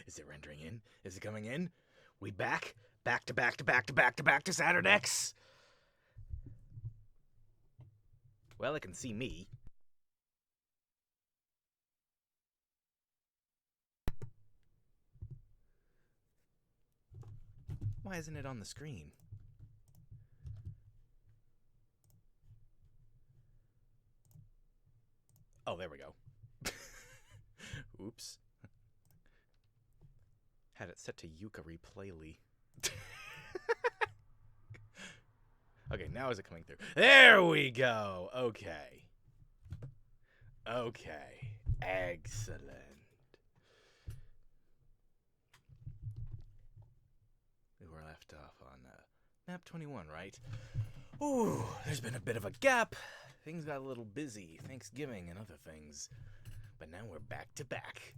Is it rendering in? Is it coming in? We back? Back to Saturn X? Well, it can see me. Why isn't it on the screen? Oh, there we go. Oops. Had it set to Yukari Playly. Okay, now is it coming through? There we go! Okay. Okay. Excellent. We were left off on map 21, right? Ooh, there's been a bit of a gap. Things got a little busy. Thanksgiving and other things. But now we're back to back.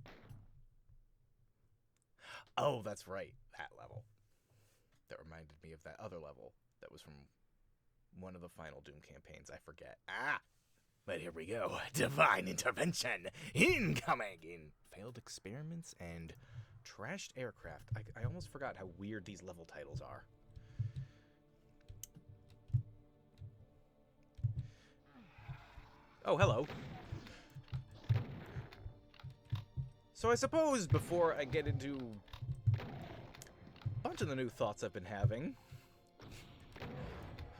Oh, that's right. That level. That reminded me of that other level that was from one of the final Doom campaigns. I forget. But here we go. Divine intervention. Incoming in failed experiments and trashed aircraft. I almost forgot how weird these level titles are. Oh, hello. So I suppose before I get into a bunch of the new thoughts I've been having,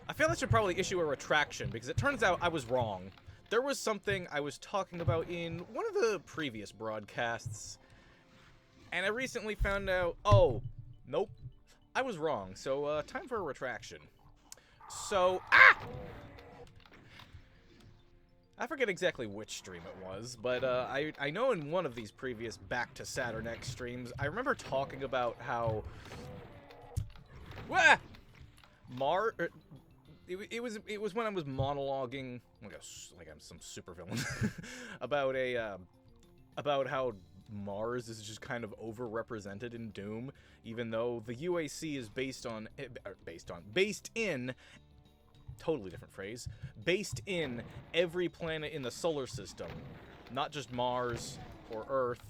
I feel I should probably issue a retraction, because it turns out I was wrong. There was something I was talking about in one of the previous broadcasts, and I recently found out, oh, nope, I was wrong. So, time for a retraction. So, I forget exactly which stream it was, but I know in one of these previous Back to Saturn X streams, I remember talking about how it was when I was monologuing like I'm some supervillain about how Mars is just kind of overrepresented in Doom, even though the UAC is based in totally different phrase, based in every planet in the solar system, not just Mars or Earth,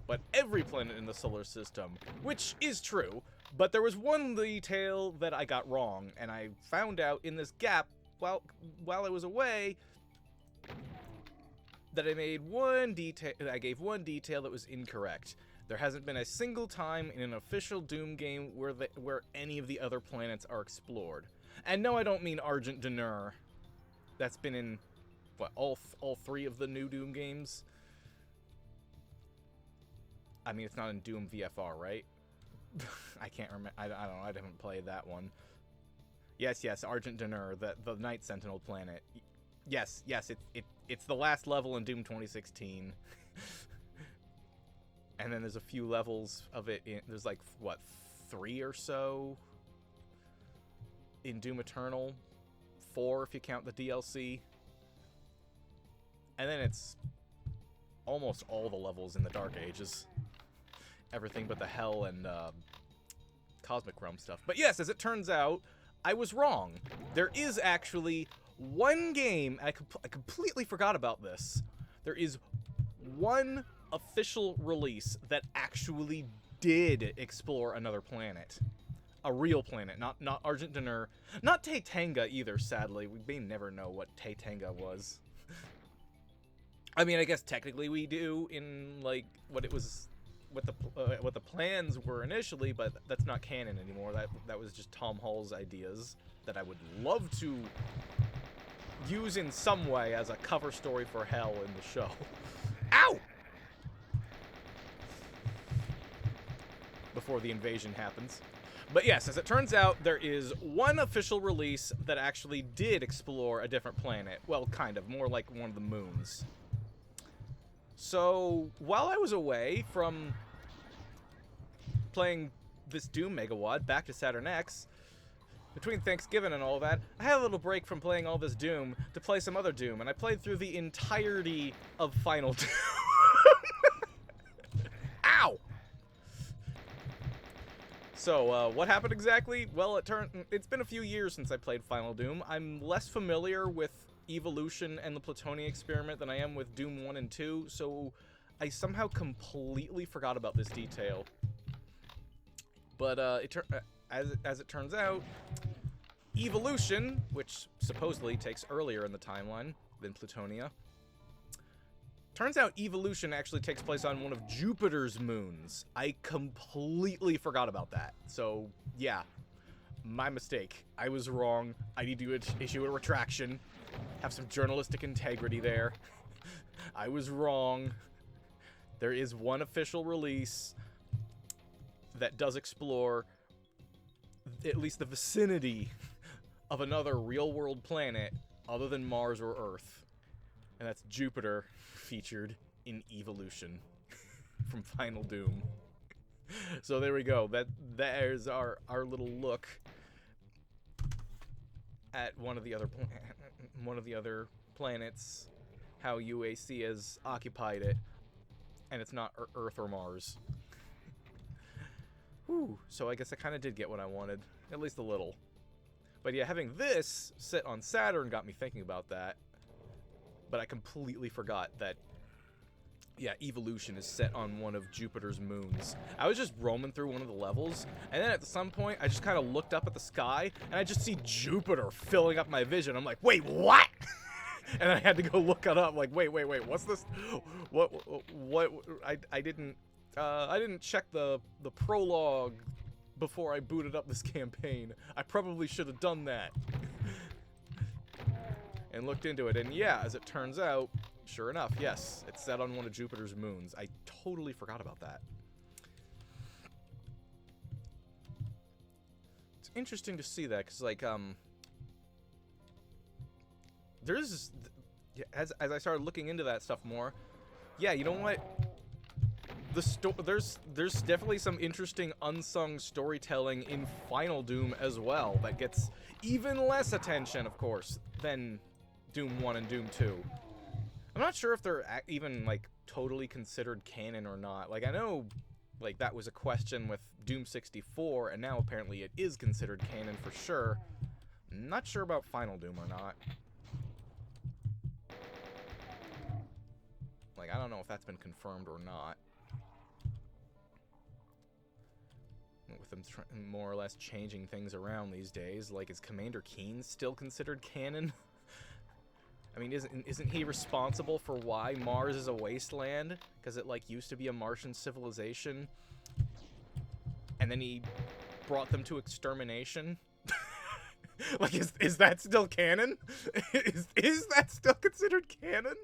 but every planet in the solar system, which is true. But there was one detail that I got wrong, and I found out in this gap while I was away that I gave one detail that was incorrect. There hasn't been a single time in an official Doom game where any of the other planets are explored. And no, I don't mean Argent D'Nur. That's been in, what, all three of the new Doom games? I mean, it's not in Doom VFR, right? I can't remember. I don't know. I haven't played that one. Yes, Argent D'Nur, the Night Sentinel planet. Yes, it's the last level in Doom 2016. And then there's a few levels of it. There's like, what, 3 or so in Doom Eternal. 4 if you count the DLC. And then it's almost all the levels in the Dark Ages. Everything but the Hell and Cosmic Realm stuff. But yes, as it turns out, I was wrong. There is actually one game, I completely forgot about this. There is one official release that actually did explore another planet. A real planet, not Argent D'Nur. Not Taitanga either, sadly. We may never know what Taitanga was. I mean, I guess technically we do in, like, what the plans were initially, but that's not canon anymore. That was just Tom Hall's ideas that I would love to use in some way as a cover story for Hell in the show. Ow! Before the invasion happens. But yes, as it turns out, there is one official release that actually did explore a different planet. Well, kind of. More like one of the moons. So, while I was away from playing this Doom Megawad back to Saturn X, between Thanksgiving and all that, I had a little break from playing all this Doom to play some other Doom, and I played through the entirety of Final Doom. Ow! So, what happened exactly? Well, it's been a few years since I played Final Doom. I'm less familiar with Evolution and the Plutonium Experiment than I am with Doom 1 and 2, so I somehow completely forgot about this detail. But as it turns out, evolution, which supposedly takes earlier in the timeline than Plutonia, turns out evolution actually takes place on one of Jupiter's moons. I completely forgot about that. So, yeah, my mistake. I was wrong. I need to issue a retraction. Have some journalistic integrity there. I was wrong. There is one official release that does explore at least the vicinity of another real-world planet other than Mars or Earth. And that's Jupiter, featured in Evolution from Final Doom. So there we go. There's our little look at one of the other planets, how UAC has occupied it, and it's not Earth or Mars. Whew, so I guess I kind of did get what I wanted, at least a little. But yeah, having this sit on Saturn got me thinking about that. But I completely forgot that, yeah, evolution is set on one of Jupiter's moons. I was just roaming through one of the levels, and then at some point, I just kind of looked up at the sky, and I just see Jupiter filling up my vision. I'm like, wait, what? And I had to go look it up. Like, wait, what's this? What? I didn't check the prologue before I booted up this campaign. I probably should have done that. And looked into it, and yeah, as it turns out, sure enough, yes, it's set on one of Jupiter's moons. I totally forgot about that. It's interesting to see that, because, like, there's, as I started looking into that stuff more, yeah, you know what? There's definitely some interesting unsung storytelling in Final Doom as well that gets even less attention, of course, than Doom 1 and Doom 2. I'm not sure if they're even, like, totally considered canon or not. Like, I know, like, that was a question with Doom 64, and now apparently it is considered canon for sure. I'm not sure about Final Doom or not. Like, I don't know if that's been confirmed or not. With them more or less changing things around these days, like, is Commander Keen still considered canon? I mean, isn't he responsible for why Mars is a wasteland? Because it, like, used to be a Martian civilization, and then he brought them to extermination? Like, is that still canon? Is that still considered canon?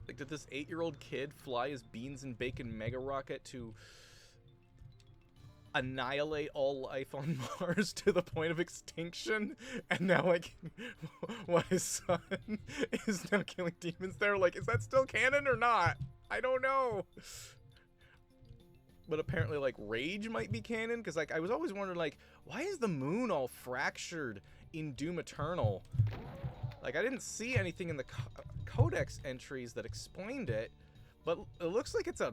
Like, did this 8-year-old kid fly his beans and bacon mega rocket to annihilate all life on Mars to the point of extinction, and now, like, what, his son is now killing demons there? Like, is that still canon or not? I don't know. But apparently, like, Rage might be canon, because, like, I was always wondering, like, why is the moon all fractured in Doom Eternal? Like, I didn't see anything in the codex entries that explained it, but it looks like it's a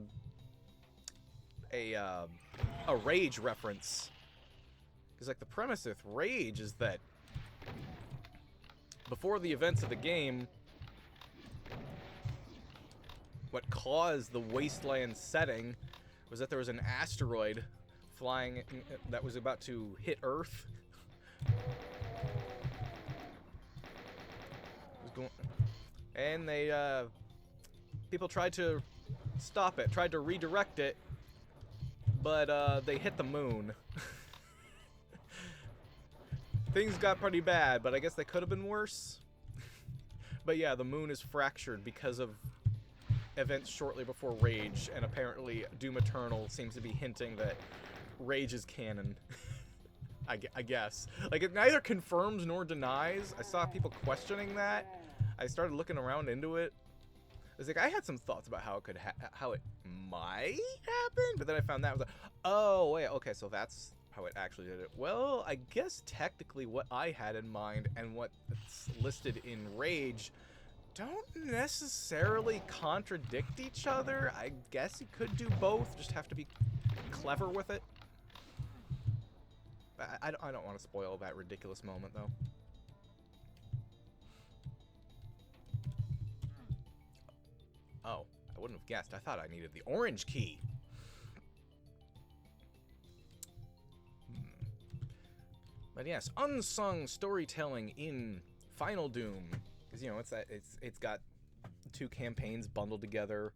Rage reference. Because, like, the premise with Rage is that before the events of the game, what caused the wasteland setting was that there was an asteroid flying that was about to hit Earth. And they, people tried to stop it, tried to redirect it, but they hit the moon. Things got pretty bad, but I guess they could have been worse. But yeah, the moon is fractured because of events shortly before Rage, and apparently Doom Eternal seems to be hinting that Rage is canon. I guess. Like, it neither confirms nor denies. I saw people questioning that. I started looking around into it. It's like, I had some thoughts about how it could how it might happen, but then I found that I was like, oh wait, okay, so that's how it actually did it. Well, I guess technically what I had in mind and what's listed in Rage don't necessarily contradict each other. I guess you could do both, just have to be clever with it. I don't want to spoil that ridiculous moment, though. Oh, I wouldn't have guessed. I thought I needed the orange key. But yes, unsung storytelling in Final Doom. Because, you know, it's got 2 campaigns bundled together.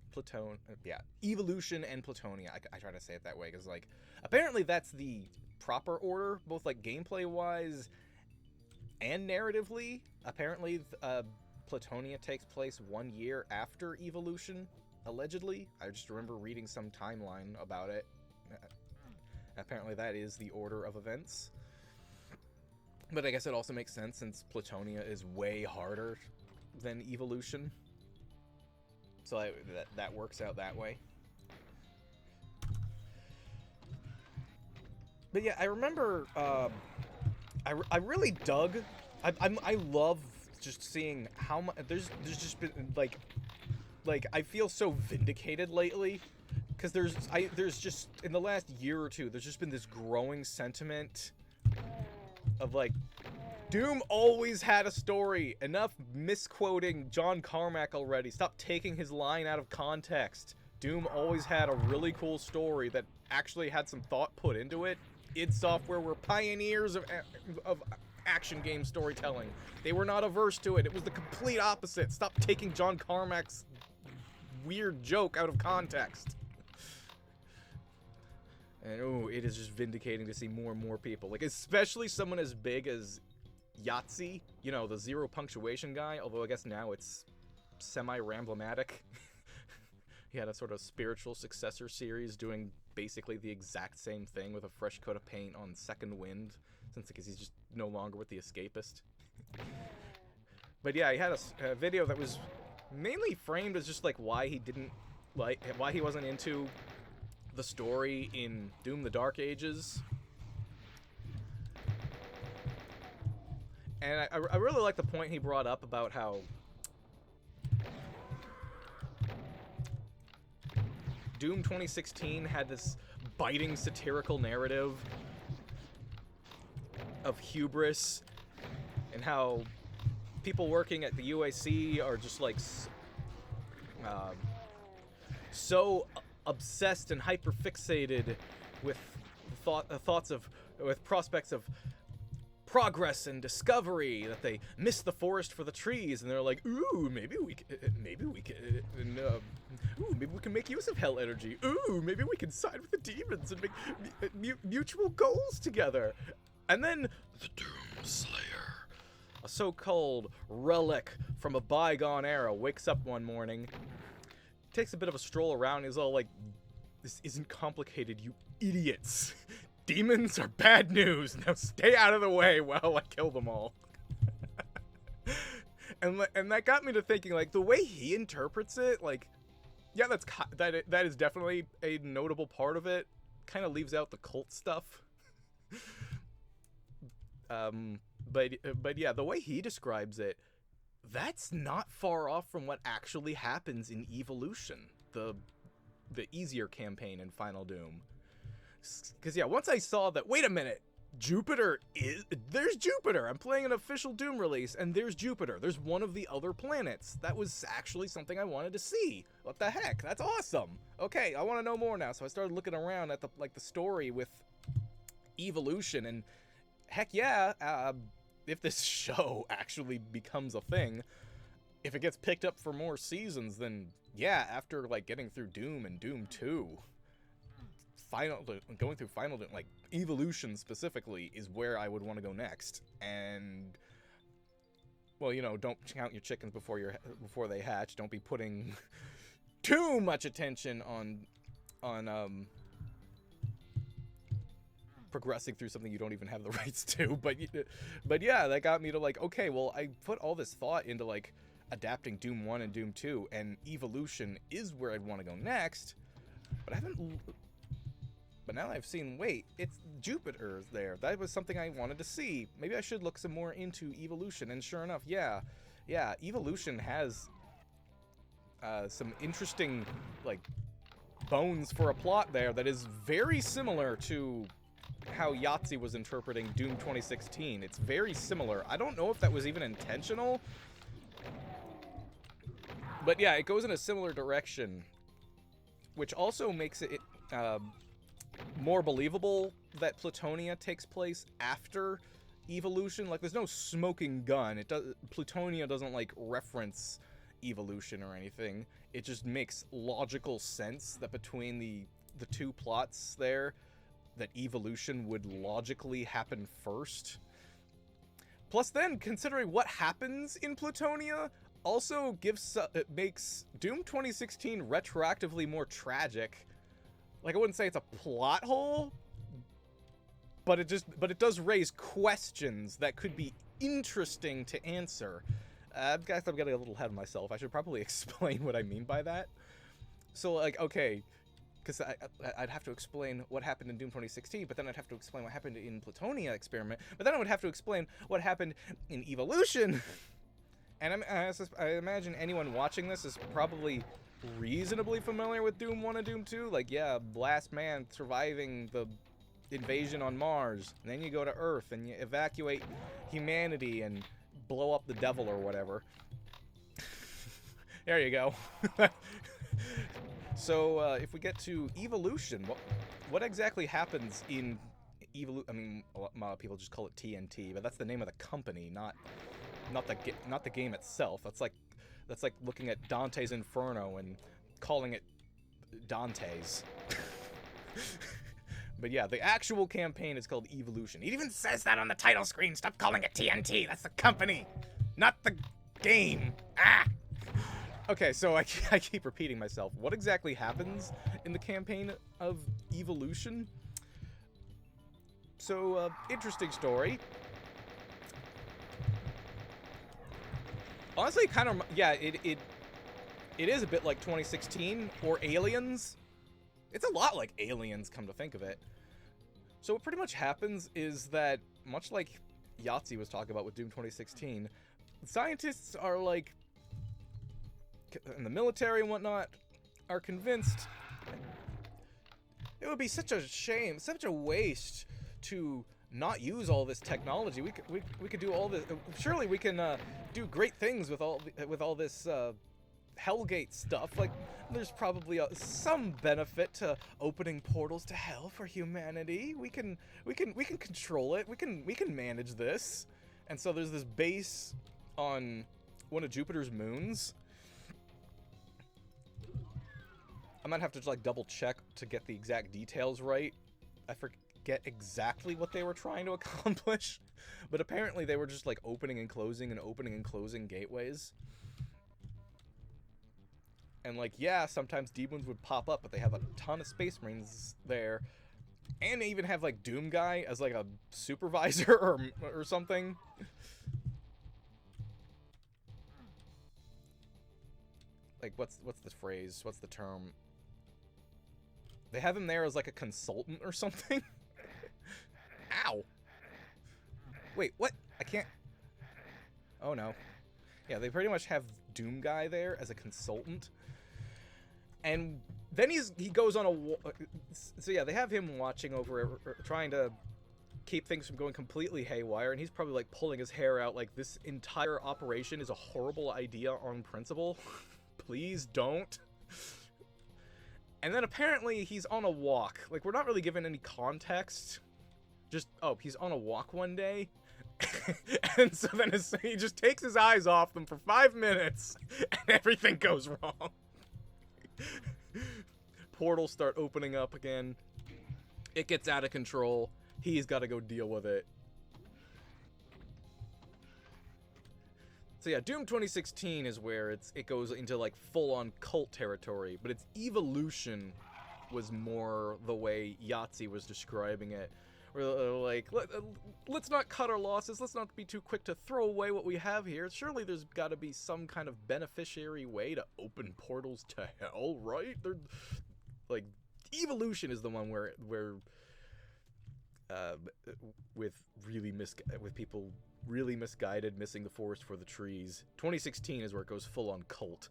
Evolution and Plutonia. I try to say it that way because, like, apparently that's the proper order, both, like, gameplay-wise and narratively. Apparently, Plutonia takes place 1 year after Evolution, allegedly. I just remember reading some timeline about it. Apparently that is the order of events. But I guess it also makes sense since Plutonia is way harder than Evolution. So that works out that way. But yeah, I remember, I really dug, I love just seeing how much, there's just been, like, I feel so vindicated lately, because there's just, in the last year or two, there's just been this growing sentiment of, like, Doom always had a story. Enough misquoting John Carmack already. Stop taking his line out of context. Doom always had a really cool story that actually had some thought put into it. id Software were pioneers of action game storytelling. They were not averse to it. It was the complete opposite. Stop taking John Carmack's weird joke out of context. And oh, it is just vindicating to see more and more people. Like, especially someone as big as Yahtzee, you know, the zero punctuation guy, although I guess now it's semi-ramblomatic. He had a sort of spiritual successor series doing basically the exact same thing with a fresh coat of paint on Second Wind, since because he's just no longer with the Escapist. But yeah, he had a video that was mainly framed as just like why he wasn't into the story in Doom: The Dark Ages. And I really like the point he brought up about how Doom 2016 had this biting satirical narrative of hubris and how people working at the UAC are just like so obsessed and hyperfixated with prospects of progress and discovery that they miss the forest for the trees, and they're like, ooh, maybe we can make use of hell energy. Ooh, maybe we can side with the demons and make mutual goals together. And then the Doom Slayer, a so-called relic from a bygone era, wakes up one morning, takes a bit of a stroll around, and is all like, this isn't complicated, you idiots. Demons are bad news. Now stay out of the way while I kill them all. and that got me to thinking, like, the way he interprets it, like, yeah, that is definitely a notable part of it. Kind of leaves out the cult stuff. But yeah, the way he describes it, that's not far off from what actually happens in Evolution, the easier campaign in Final Doom. Because, yeah, once I saw that, wait a minute, there's Jupiter. I'm playing an official Doom release, and there's Jupiter. There's one of the other planets. That was actually something I wanted to see. What the heck? That's awesome. Okay, I want to know more now. So I started looking around at the story with Evolution, and heck yeah, if this show actually becomes a thing, if it gets picked up for more seasons, then yeah, after, like, getting through Doom and Doom 2... going through Final Doom, like, Evolution specifically, is where I would want to go next. And, well, you know, don't count your chickens before they hatch. Don't be putting too much attention on progressing through something you don't even have the rights to. But yeah, that got me to, like, okay, well, I put all this thought into, like, adapting Doom 1 and Doom 2, and Evolution is where I'd want to go next. But now I've seen, wait, it's Jupiter's there. That was something I wanted to see. Maybe I should look some more into Evolution. And sure enough, yeah, Evolution has some interesting, like, bones for a plot there that is very similar to how Yahtzee was interpreting Doom 2016. It's very similar. I don't know if that was even intentional. But yeah, it goes in a similar direction, which also makes it more believable that Plutonia takes place after evolution. Like, there's no smoking gun. Plutonia doesn't, like, reference evolution or anything. It just makes logical sense that between the two plots there, that evolution would logically happen first. Plus then, considering what happens in Plutonia, also it makes Doom 2016 retroactively more tragic. Like, I wouldn't say it's a plot hole, but it does raise questions that could be interesting to answer. Guys, I'm getting a little ahead of myself. I should probably explain what I mean by that. So, like, okay, because I'd have to explain what happened in Doom 2016, but then I'd have to explain what happened in Plutonia Experiment, but then I would have to explain what happened in Evolution. And I imagine anyone watching this is probably reasonably familiar with Doom 1 and Doom 2. Like, yeah, last man surviving the invasion on Mars, and then you go to Earth and you evacuate humanity and blow up the devil or whatever. There you go. So, if we get to Evolution, what exactly happens in Evolution? I mean, a lot of people just call it TNT, but that's the name of the company, not the game itself. That's like looking at Dante's Inferno and calling it Dante's. But yeah, the actual campaign is called Evolution. It even says that on the title screen. Stop calling it TNT. That's the company, not the game. Ah! Okay, so I keep repeating myself. What exactly happens in the campaign of Evolution? So, interesting story. Honestly, kind of, yeah, it is a bit like 2016 or Aliens. It's a lot like Aliens, come to think of it. So what pretty much happens is that, much like Yahtzee was talking about with Doom 2016, scientists are like, and the military and whatnot, are convinced it would be such a shame, such a waste to not use all this technology. We could do all this. Surely we can do great things with all this Hellgate stuff. Like, there's probably some benefit to opening portals to hell for humanity. We can control it. We can manage this. And so there's this base on one of Jupiter's moons. I might have to like double check to get the exact details right. I forget exactly what they were trying to accomplish, but apparently they were just like opening and closing gateways. And like, yeah, sometimes demons would pop up, but they have a ton of space marines there, and they even have like Doom Guy as like a supervisor or something. Like, what's the phrase? What's the term? They have him there as like a consultant or something. Ow. Wait, what? I can't. Oh no. Yeah, they pretty much have Doom Guy there as a consultant. And then he goes on a... So yeah, they have him watching over, trying to keep things from going completely haywire, and he's probably like pulling his hair out like, this entire operation is a horrible idea on principle. Please don't. And then apparently he's on a walk. Like, we're not really given any context. Just, oh, he's on a walk one day. And so then he just takes his eyes off them for 5 minutes, and everything goes wrong. Portals start opening up again. It gets out of control. He's got to go deal with it. So yeah, Doom 2016 is where it goes into like full-on cult territory, but its Evolution was more the way Yahtzee was describing it. Where like, let's not cut our losses, let's not be too quick to throw away what we have here. Surely there's got to be some kind of beneficiary way to open portals to hell, right? Like, Evolution is the one where with people really misguided, missing the forest for the trees. 2016 is where it goes full on cult.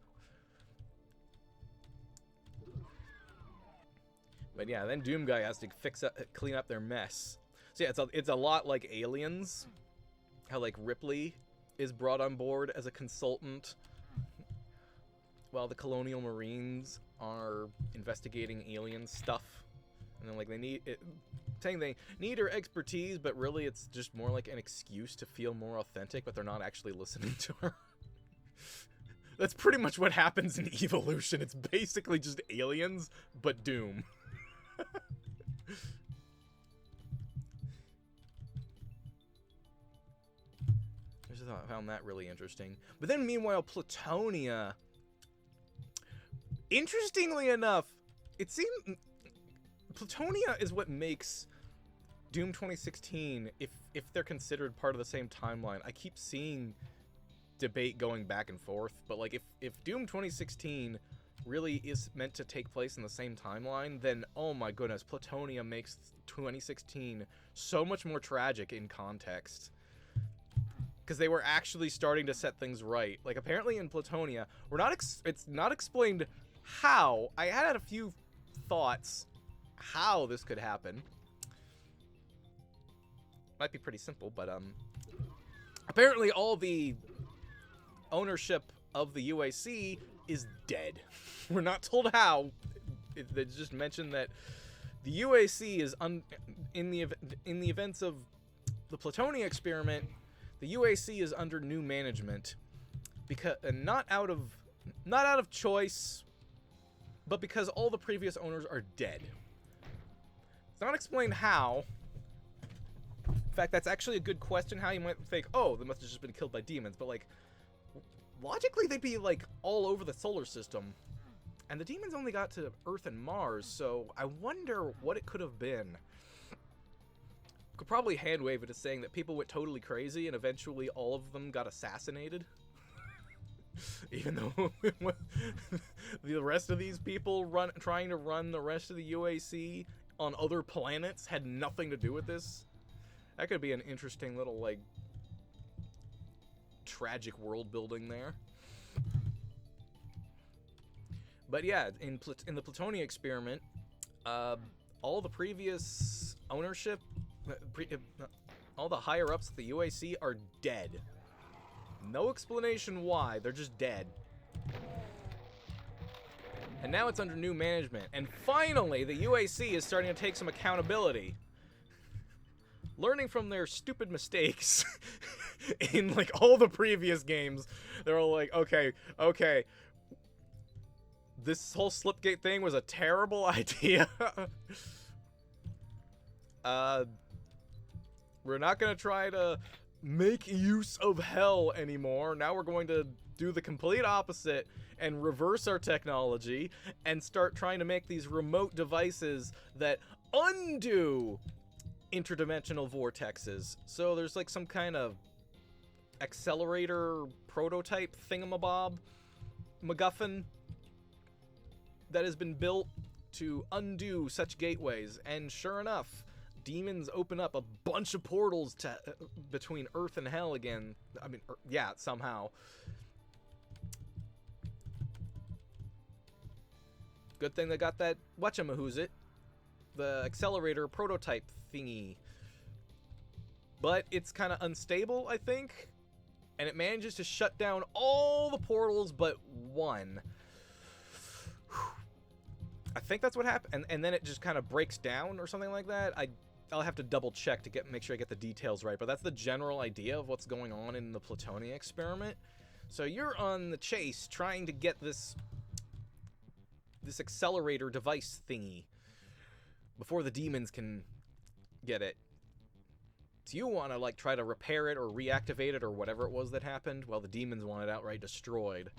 But yeah, then Doom Guy has to clean up their mess. So yeah, it's a lot like Aliens. How like Ripley is brought on board as a consultant. while the Colonial Marines are investigating alien stuff. And then, like, they need it, saying they need her expertise, but really it's just more like an excuse to feel more authentic, but they're not actually listening to her. That's pretty much what happens in Evolution. It's basically just aliens, but Doom. I found that really interesting. But then, meanwhile, Plutonia... Interestingly enough, it seemed... Plutonia is what makes Doom 2016, if they're considered part of the same timeline. I keep seeing debate going back and forth, but like if Doom 2016 really is meant to take place in the same timeline, then oh my goodness, Plutonia makes 2016 so much more tragic in context. Because they were actually starting to set things right. Like, apparently in Plutonia, it's not explained how. I had a few thoughts how this could happen. Might be pretty simple, but apparently all the ownership of the UAC is dead. We're not told how. They just mentioned that the UAC is in the events of the Plutonia experiment. The UAC is under new management, because not out of choice, but because all the previous owners are dead. It's not explained how. In fact, that's actually a good question. How you might think, oh, they must have just been killed by demons, but like, logically they'd be like all over the solar system, and the demons only got to Earth and Mars. So I wonder what it could have been. Could probably hand wave it as saying that people went totally crazy and eventually all of them got assassinated. Even though the rest of these people trying to run the rest of the UAC on other planets had nothing to do with this. That could be an interesting little, like, tragic world building there. But yeah, in the Plutonia experiment, all the previous ownership, all the higher-ups at the UAC are dead. No explanation why, they're just dead. And now it's under new management. And finally, the UAC is starting to take some accountability. Learning from their stupid mistakes in, like, all the previous games. They're all like, okay, this whole Slipgate thing was a terrible idea. We're not going to try to make use of hell anymore. Now we're going to do the complete opposite and reverse our technology and start trying to make these remote devices that undo interdimensional vortexes. So there's like some kind of accelerator prototype thingamabob MacGuffin that has been built to undo such gateways, and sure enough, demons open up a bunch of portals to between Earth and Hell again. I mean, yeah, somehow. Good thing they got that whatchamahoosit, the accelerator prototype thingy. But it's kind of unstable, I think, and it manages to shut down all the portals but one. I think that's what happened, and then it just kind of breaks down or something like that. I'll have to double check to make sure I get the details right, but that's the general idea of what's going on in the Plutonia experiment. So you're on the chase trying to get this accelerator device thingy before the demons can get it. So you want to like try to repair it or reactivate it or whatever it was that happened, while the demons want it outright destroyed.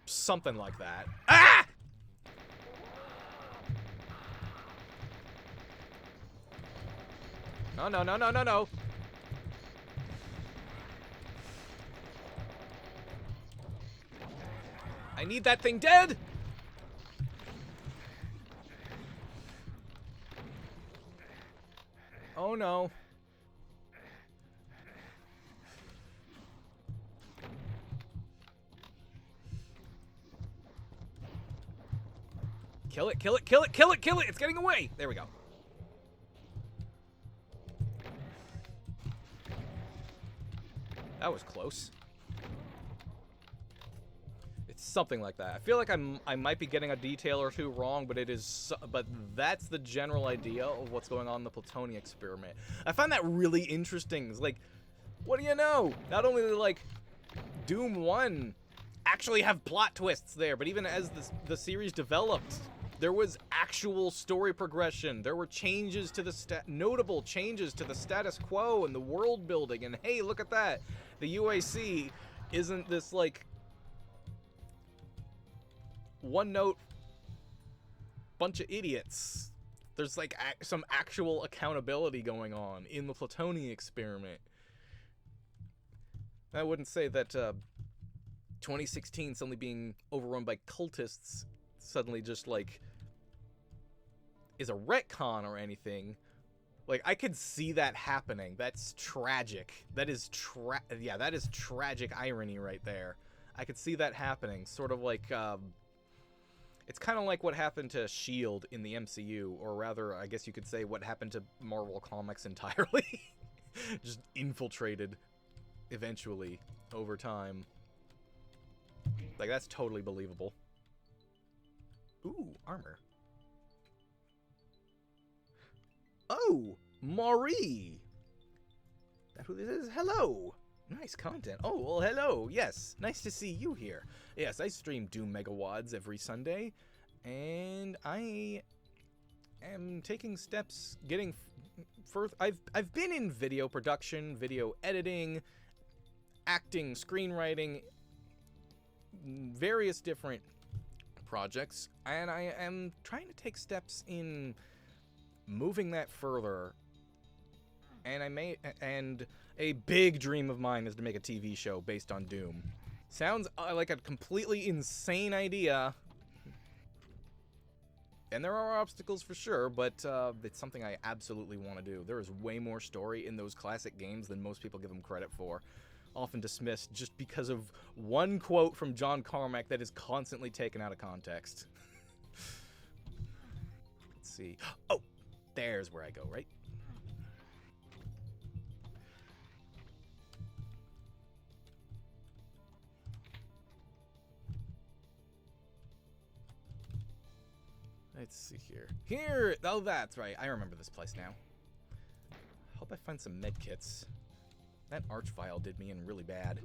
Something like that. Ah! No, no, no, no, no, no. I need that thing dead! Oh no. Kill it, kill it, kill it, kill it, kill it! It's getting away! There we go. That was close. It's something like that. I feel like I might be getting a detail or two wrong, but but that's the general idea of what's going on in the Plutonium experiment. I find that really interesting. It's like, what do you know? Not only did, like, Doom 1 actually have plot twists there, but even as the series developed, there was actual story progression. There were changes to notable changes to the status quo and the world building. And hey, look at that. The UAC isn't this, like, one-note bunch of idiots. There's, like, some actual accountability going on in the Plutonium experiment. I wouldn't say that 2016 suddenly being overrun by cultists suddenly just, like, is a retcon or anything. Like, I could see that happening. That's tragic. That is that is tragic irony right there. I could see that happening. Sort of like, it's kind of like what happened to S.H.I.E.L.D. in the MCU, or rather, I guess you could say what happened to Marvel Comics entirely. Just infiltrated, eventually, over time. Like, that's totally believable. Ooh, armor. Oh, Marie! That who this is? Hello! Nice content. Oh, well, hello. Yes, nice to see you here. Yes, I stream Doom Megawads every Sunday, and I am taking steps getting further. I've been in video production, video editing, acting, screenwriting, various different projects, and I am trying to take steps in moving that further. And a big dream of mine is to make a TV show based on Doom. Sounds like a completely insane idea. And there are obstacles for sure, but it's something I absolutely want to do. There is way more story in those classic games than most people give them credit for. Often dismissed just because of one quote from John Carmack that is constantly taken out of context. Let's see. Oh, there's where I go, right? Let's see here. Here! Oh, that's right. I remember this place now. Hope I find some med kits. That arch vial did me in really bad.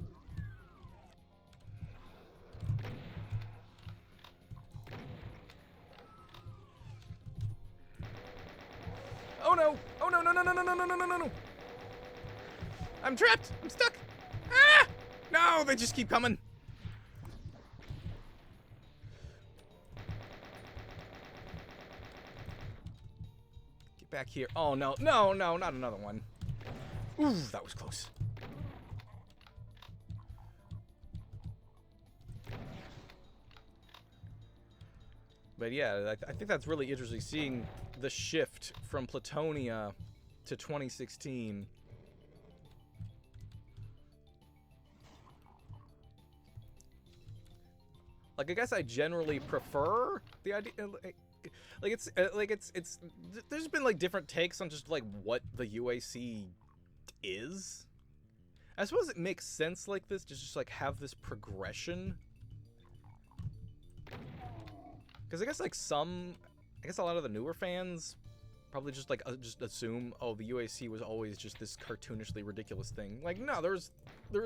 Oh no! Oh no, no, no, no, no, no, no, no, no, no! I'm trapped! I'm stuck! Ah! No, they just keep coming! Get back here. Oh no, no, no, not another one. Ooh, that was close. But yeah, I think that's really interesting, seeing the shift from Plutonia to 2016. Like, I guess I generally prefer the idea, there's been, like, different takes on just, like, what the UAC is. I suppose it makes sense like this to just, like, have this progression. Because I guess, like, a lot of the newer fans probably just, like, just assume, oh, the UAC was always just this cartoonishly ridiculous thing. Like, no, there is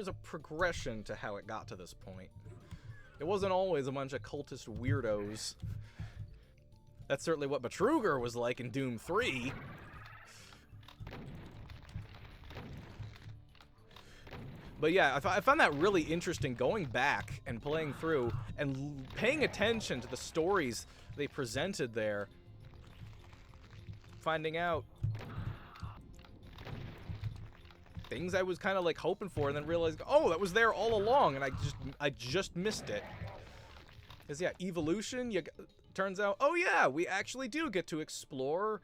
a progression to how it got to this point. It wasn't always a bunch of cultist weirdos. That's certainly what Betruger was like in Doom 3. But yeah, I found that really interesting, going back and playing through and paying attention to the stories they presented there. Finding out things I was kind of like hoping for, and then realized, oh, that was there all along, and I just missed it. Because yeah, evolution, turns out, oh yeah, we actually do get to explore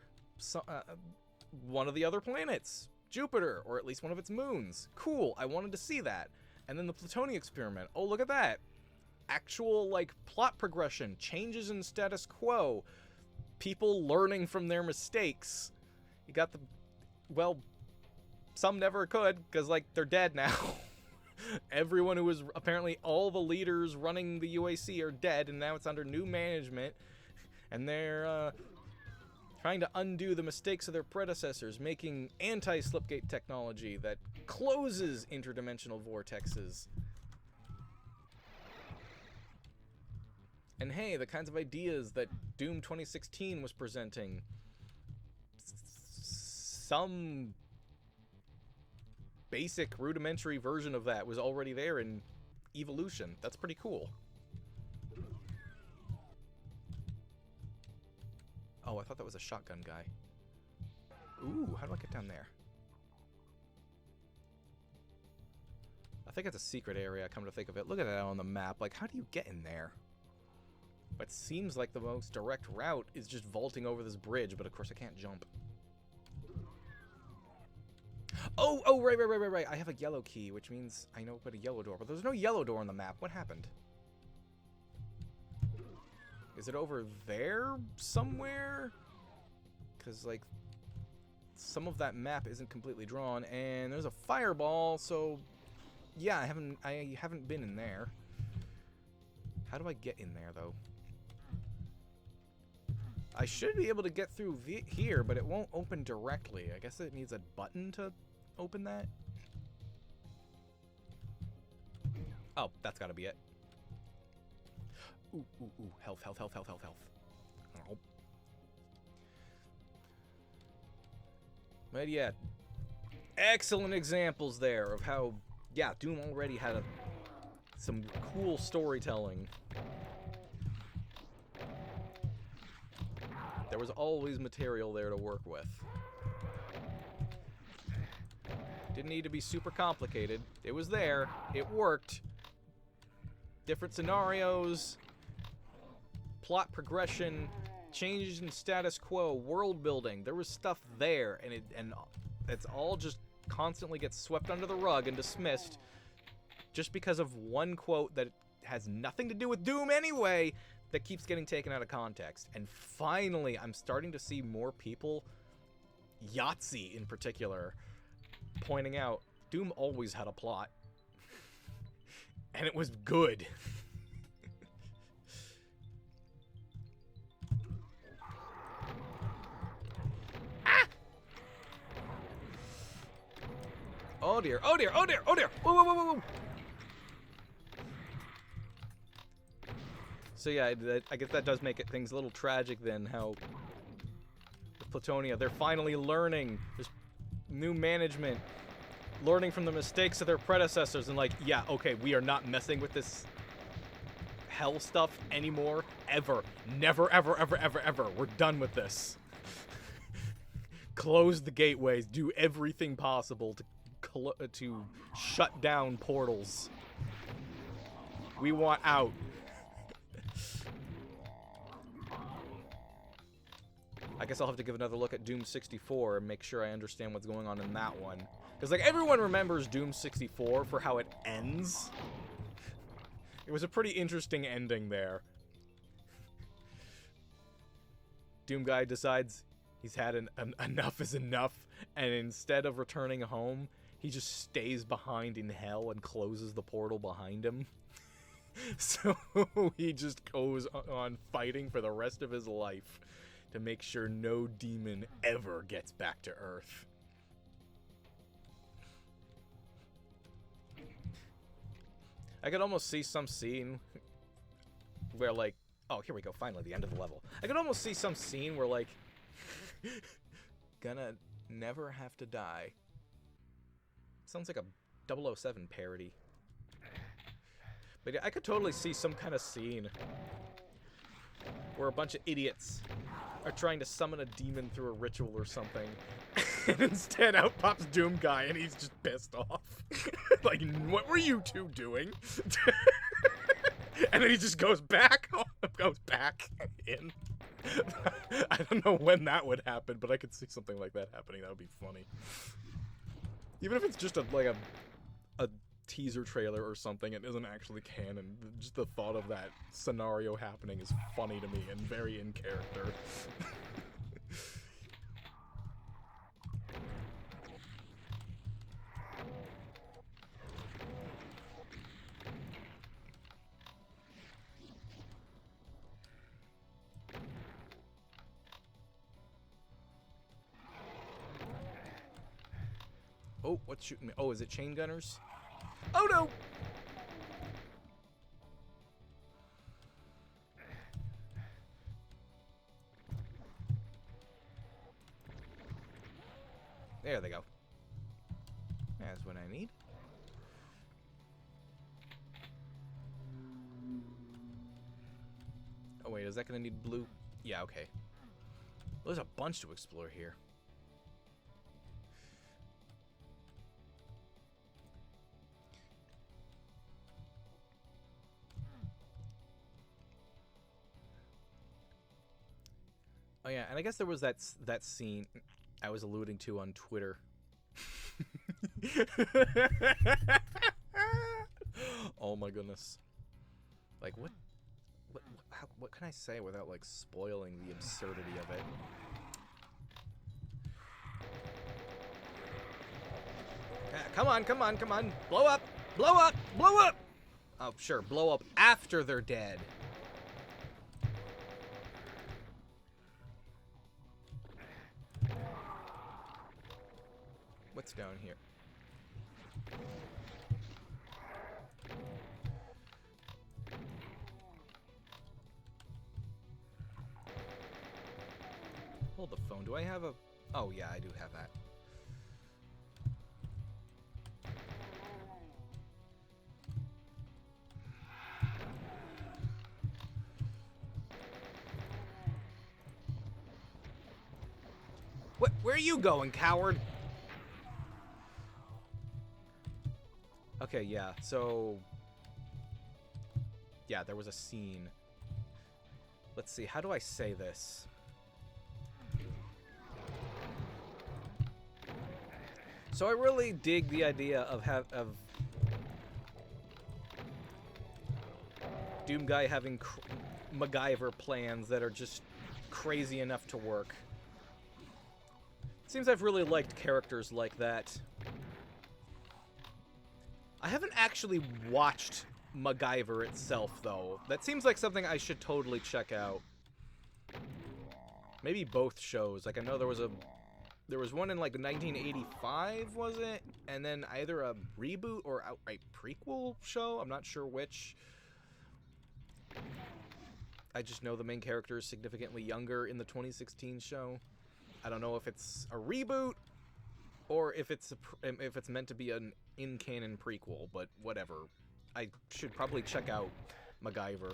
one of the other planets. Jupiter, or at least one of its moons. Cool, I wanted to see that. And then the Plutonium experiment. Oh, look at that. Actual, like, plot progression, changes in status quo, people learning from their mistakes. You got the, well, some never could, because, like, they're dead now. Everyone who was apparently all the leaders running the UAC are dead, and now it's under new management, and they're trying to undo the mistakes of their predecessors, making anti-slipgate technology that closes interdimensional vortexes. And hey, the kinds of ideas that Doom 2016 was presenting, some basic rudimentary version of that was already there in Evolution. That's pretty cool. Oh, I thought that was a shotgun guy. Ooh, how do I get down there? I think it's a secret area, come to think of it. Look at that on the map. Like, how do you get in there? What seems like the most direct route is just vaulting over this bridge, but of course I can't jump. Oh, right. I have a yellow key, which means I know about a yellow door, but there's no yellow door on the map. What happened? Is it over there somewhere? Because, like, some of that map isn't completely drawn, and there's a fireball, so yeah, I haven't been in there. How do I get in there, though? I should be able to get through here, but it won't open directly. I guess it needs a button to open that. Oh, that's gotta be it. Ooh. Health. Oh. But yeah, excellent examples there of how, yeah, Doom already had some cool storytelling. There was always material there to work with. Didn't need to be super complicated. It was there. It worked. Different scenarios, plot progression, changes in status quo, world building. There was stuff there, and it's all just constantly gets swept under the rug and dismissed just because of one quote that has nothing to do with Doom anyway, that keeps getting taken out of context. And finally, I'm starting to see more people, Yahtzee in particular, pointing out Doom always had a plot. And it was good. Ah! Oh dear. Whoa. So yeah, I guess that does make things a little tragic then, how with Platonia, they're finally learning. There's new management, learning from the mistakes of their predecessors, and like, yeah, okay, we are not messing with this hell stuff anymore, ever. Never, ever. We're done with this. Close the gateways, do everything possible to shut down portals. We want out. I guess I'll have to give another look at Doom 64 and make sure I understand what's going on in that one. Because, like, everyone remembers Doom 64 for how it ends. It was a pretty interesting ending there. Doom guy decides he's had enough is enough, and instead of returning home, he just stays behind in hell and closes the portal behind him. So he just goes on fighting for the rest of his life to make sure no demon ever gets back to Earth. I could almost see some scene where, like, oh, here we go, finally, the end of the level. I could almost see some scene where, like, gonna never have to die. Sounds like a 007 parody. But yeah, I could totally see some kind of scene where a bunch of idiots are trying to summon a demon through a ritual or something. And instead out pops Doom guy and he's just pissed off. Like, what were you two doing? And then he just goes back in. I don't know when that would happen, but I could see something like that happening. That would be funny. Even if it's just a teaser trailer or something, it isn't actually canon. Just the thought of that scenario happening is funny to me and very in character. Oh, what's shooting me? Oh, is it chain gunners? Oh, no! There they go. That's what I need. Oh, wait, is that going to need blue? Yeah, okay. There's a bunch to explore here. Oh yeah, and I guess there was that scene I was alluding to on Twitter. Oh my goodness! Like what can I say without like spoiling the absurdity of it? Come on, come on, come on! Blow up! Blow up! Blow up! Oh sure, blow up after they're dead. What's down here? Hold the phone. Do I have a... Oh, yeah, I do have that. What? Where are you going, coward? Okay, yeah, so... Yeah, there was a scene. Let's see, how do I say this? So I really dig the idea of Doom Guy having MacGyver plans that are just crazy enough to work. Seems I've really liked characters like that. I haven't actually watched MacGyver itself, though. That seems like something I should totally check out. Maybe both shows. Like, I know there was one in, like, 1985, was it? And then either a reboot or outright prequel show? I'm not sure which. I just know the main character is significantly younger in the 2016 show. I don't know if it's a reboot or if it's meant to be an in-canon prequel, but whatever. I should probably check out MacGyver.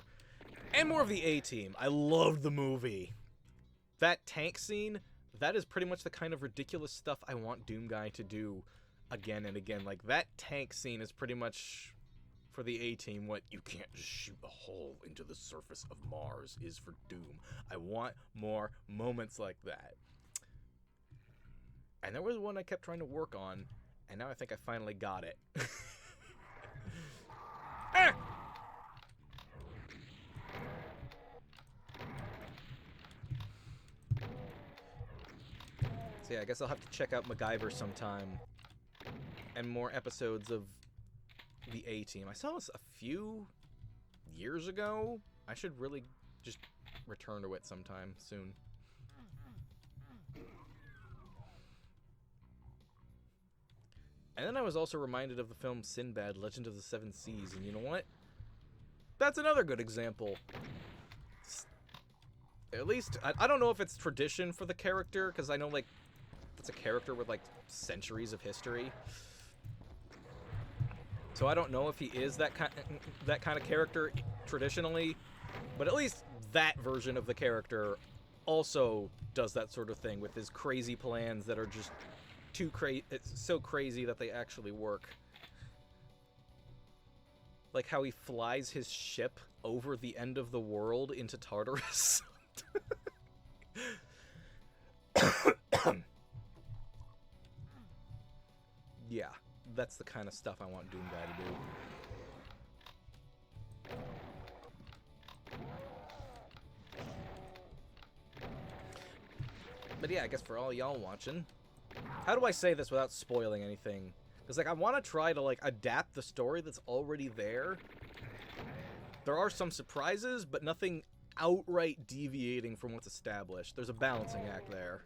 And more of the A-Team. I loved the movie. That tank scene, that is pretty much the kind of ridiculous stuff I want Doom Guy to do again and again. Like, that tank scene is pretty much, for the A-Team, what you can't just shoot a hole into the surface of Mars is for Doom. I want more moments like that. And there was one I kept trying to work on, and now I think I finally got it. Ah! So yeah, I guess I'll have to check out MacGyver sometime. And more episodes of the A-Team. I saw this a few years ago. I should really just return to it sometime soon. And then I was also reminded of the film Sinbad, Legend of the Seven Seas, and you know what? That's another good example. At least, I don't know if it's tradition for the character, because I know, like, it's a character with, like, centuries of history. So I don't know if he is that kind of character traditionally, but at least that version of the character also does that sort of thing with his crazy plans that are just it's so crazy that they actually work. Like how he flies his ship over the end of the world into Tartarus. Yeah, that's the kind of stuff I want Doom Guy to do. But yeah, I guess for all y'all watching, how do I say this without spoiling anything? Because, like, I want to try to, like, adapt the story that's already there. There are some surprises, but nothing outright deviating from what's established. There's a balancing act there.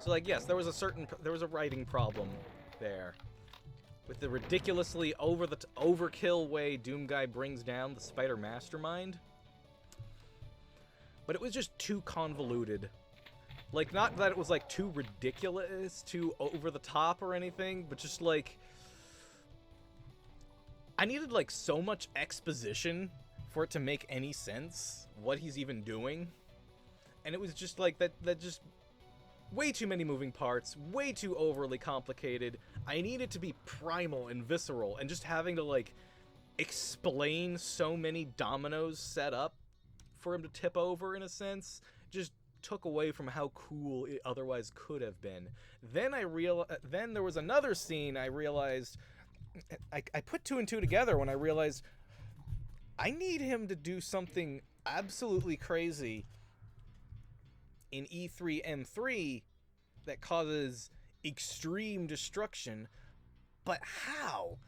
So, like, yes, there was a writing problem there. With the ridiculously overkill way Doom Guy brings down the Spider Mastermind. But it was just too convoluted. Like, not that it was, like, too ridiculous, too over the top or anything, but just, like... I needed, like, so much exposition for it to make any sense, what he's even doing. And it was just, like, that just... way too many moving parts, way too overly complicated. I need it to be primal and visceral, and just having to, like, explain so many dominoes set up for him to tip over, in a sense, just took away from how cool it otherwise could have been. Then then there was another scene I realized... I put two and two together when I realized I need him to do something absolutely crazy in E3M3 that causes extreme destruction, but how?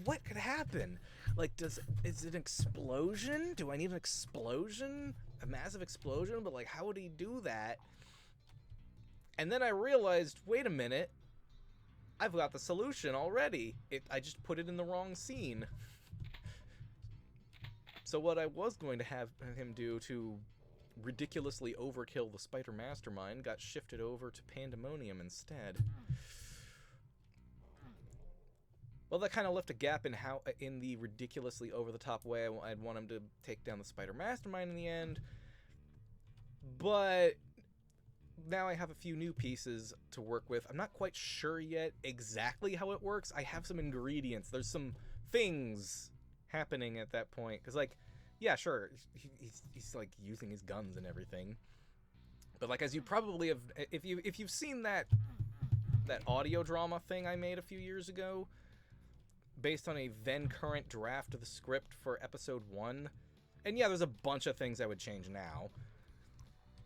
What could happen? Like, is it an explosion? Do I need an explosion? A massive explosion? But, like, how would he do that? And then I realized, wait a minute, I've got the solution already. I just put it in the wrong scene. So what I was going to have him do to ridiculously overkill the Spider Mastermind got shifted over to Pandemonium instead. Well, that kind of left a gap in the ridiculously over-the-top way I'd want him to take down the Spider Mastermind in the end. But now I have a few new pieces to work with. I'm not quite sure yet exactly how it works. I have some ingredients. There's some things happening at that point. Because, like, yeah, sure, he's like, using his guns and everything. But, like, as you probably have... If you've seen that audio drama thing I made a few years ago, based on a then-current draft of the script for episode 1. And yeah, there's a bunch of things I would change now.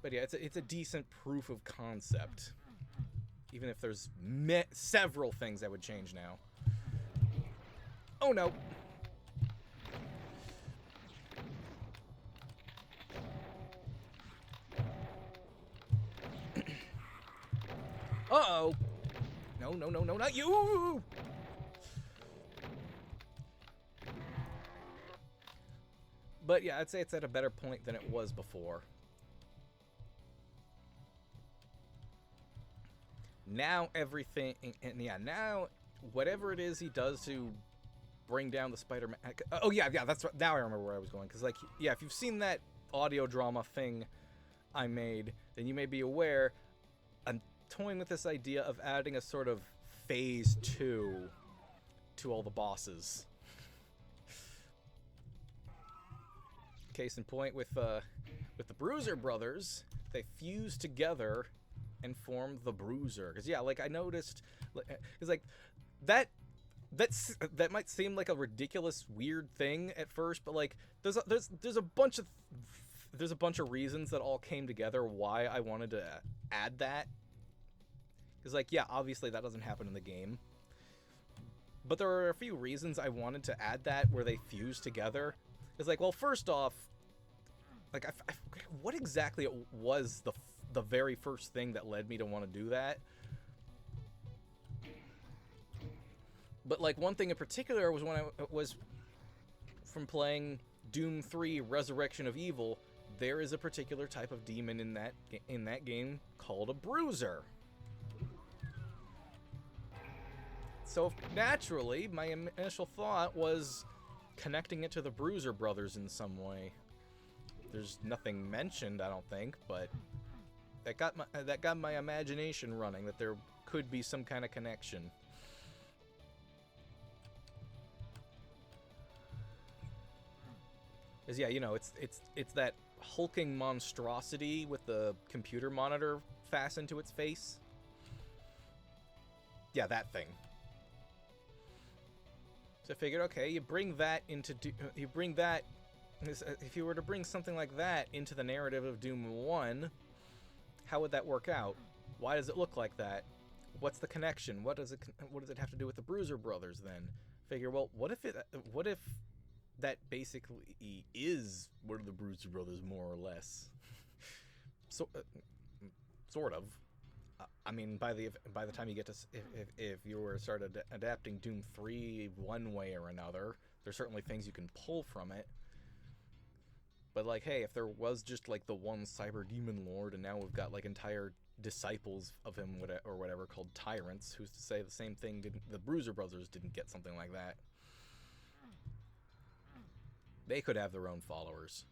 But yeah, it's a decent proof of concept. Even if there's several things I would change now. Oh no! Uh-oh! No, no, no, no, not you! But yeah, I'd say it's at a better point than it was before. Now everything, and yeah, now whatever it is he does to bring down the Spider-Man... Oh yeah, that's right. Now I remember where I was going. Because, like, yeah, if you've seen that audio drama thing I made, then you may be aware I'm toying with this idea of adding a sort of phase 2 to all the bosses. Case in point with the Bruiser brothers, they fused together and formed the Bruiser. Because yeah, like I noticed, it's like that might seem like a ridiculous, weird thing at first, but like there's a bunch of reasons that all came together why I wanted to add that. Because like yeah, obviously that doesn't happen in the game, but there are a few reasons I wanted to add that where they fuse together. It's like, well, first off, like, what exactly it was the very first thing that led me to want to do that? But, like, one thing in particular was when I was from playing Doom 3 Resurrection of Evil, there is a particular type of demon in that game called a Bruiser. So, naturally, my initial thought was connecting it to the Bruiser brothers in some way. There's nothing mentioned, I don't think, but that got my imagination running, that there could be some kind of connection. Because yeah, you know, it's that hulking monstrosity with the computer monitor fastened to its face. Yeah, that thing. So I figured, okay, if you were to bring something like that into the narrative of Doom 1, how would that work out? Why does it look like that? What's the connection? What does it have to do with the Bruiser brothers then? Figure, well, what if that basically is one of the Bruiser brothers, more or less? So, sort of. I mean, by the time you get to if you were started adapting Doom 3 one way or another, there's certainly things you can pull from it. But like, hey, if there was just like the one cyber demon lord, and now we've got like entire disciples of him or whatever called tyrants, who's to say the same thing? The Bruiser Brothers didn't get something like that? They could have their own followers.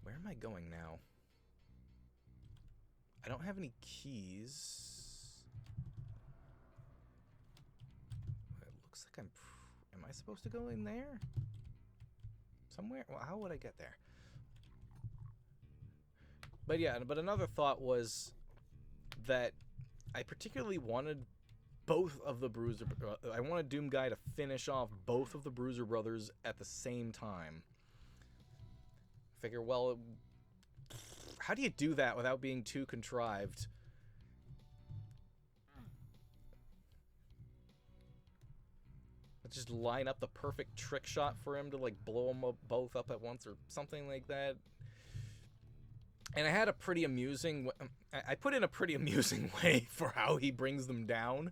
Where am I going now? I don't have any keys. It looks like am I supposed to go in there? Somewhere? Well, how would I get there? But yeah, but another thought was that I particularly wanted both of the Bruiser... I wanted Doom Guy to finish off both of the Bruiser Brothers at the same time. Figure, well, how do you do that without being too contrived? Just line up the perfect trick shot for him to like blow them up both up at once or something like that. And I had a pretty amusing... I put in a pretty amusing way for how he brings them down.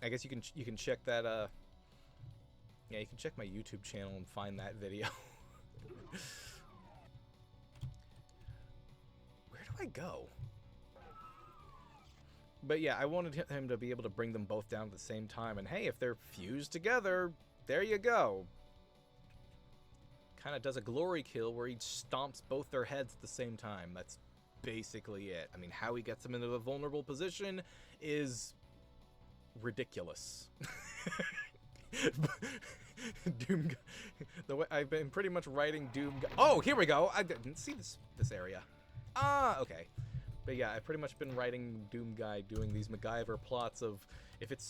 I guess you can check that. Yeah, you can check my YouTube channel and find that video. Where do I go? But yeah, I wanted him to be able to bring them both down at the same time. And hey, if they're fused together, there you go. Kind of does a glory kill where he stomps both their heads at the same time. That's basically it. I mean, how he gets them into a vulnerable position is ridiculous. Doom. The way I've been pretty much writing Doom. Oh, here we go. I didn't see this area. Ah, okay. But yeah, I've pretty much been writing Doom Guy doing these MacGyver plots of if it's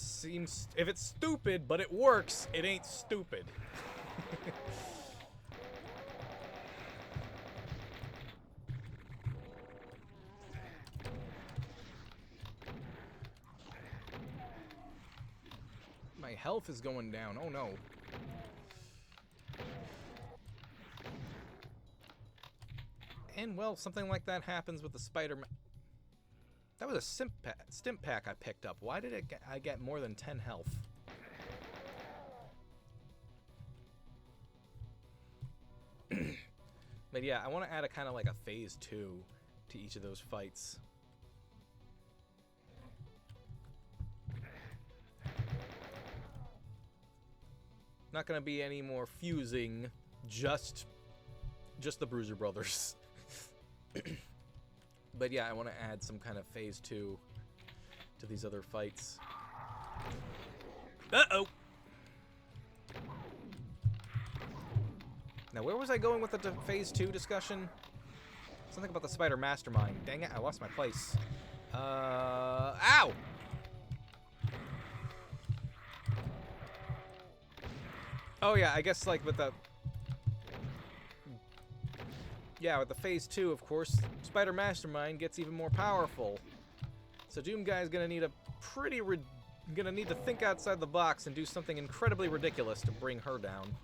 stupid but it works, it ain't stupid. My health is going down. Oh no. And well, something like that happens with the Spider-Man. That was a stimp pack I picked up. Why did I get more than 10 health? But yeah, I want to add a kind of like a phase 2 to each of those fights. Not gonna be any more fusing, just the Bruiser Brothers. But yeah, I want to add some kind of phase 2 to these other fights. Uh-oh! Now, where was I going with the phase 2 discussion? Something about the Spider Mastermind. Dang it, I lost my place. Ow! Oh yeah, I guess like with the... Yeah, with the phase 2, of course, Spider Mastermind gets even more powerful. So Doom Guy's gonna need gonna need to think outside the box and do something incredibly ridiculous to bring her down.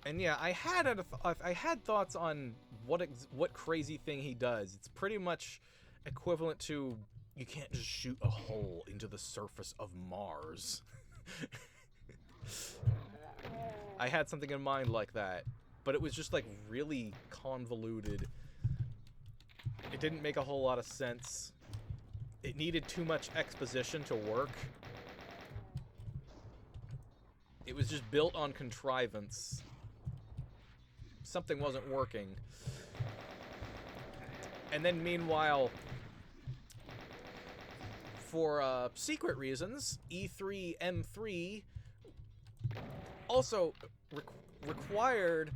And yeah, I had thoughts on what crazy thing he does. It's pretty much equivalent to you can't just shoot a hole into the surface of Mars. I had something in mind like that, but it was just like really convoluted. It didn't make a whole lot of sense. It needed too much exposition to work. It was just built on contrivance. Something wasn't working. And then meanwhile, for secret reasons, E3 M3 also required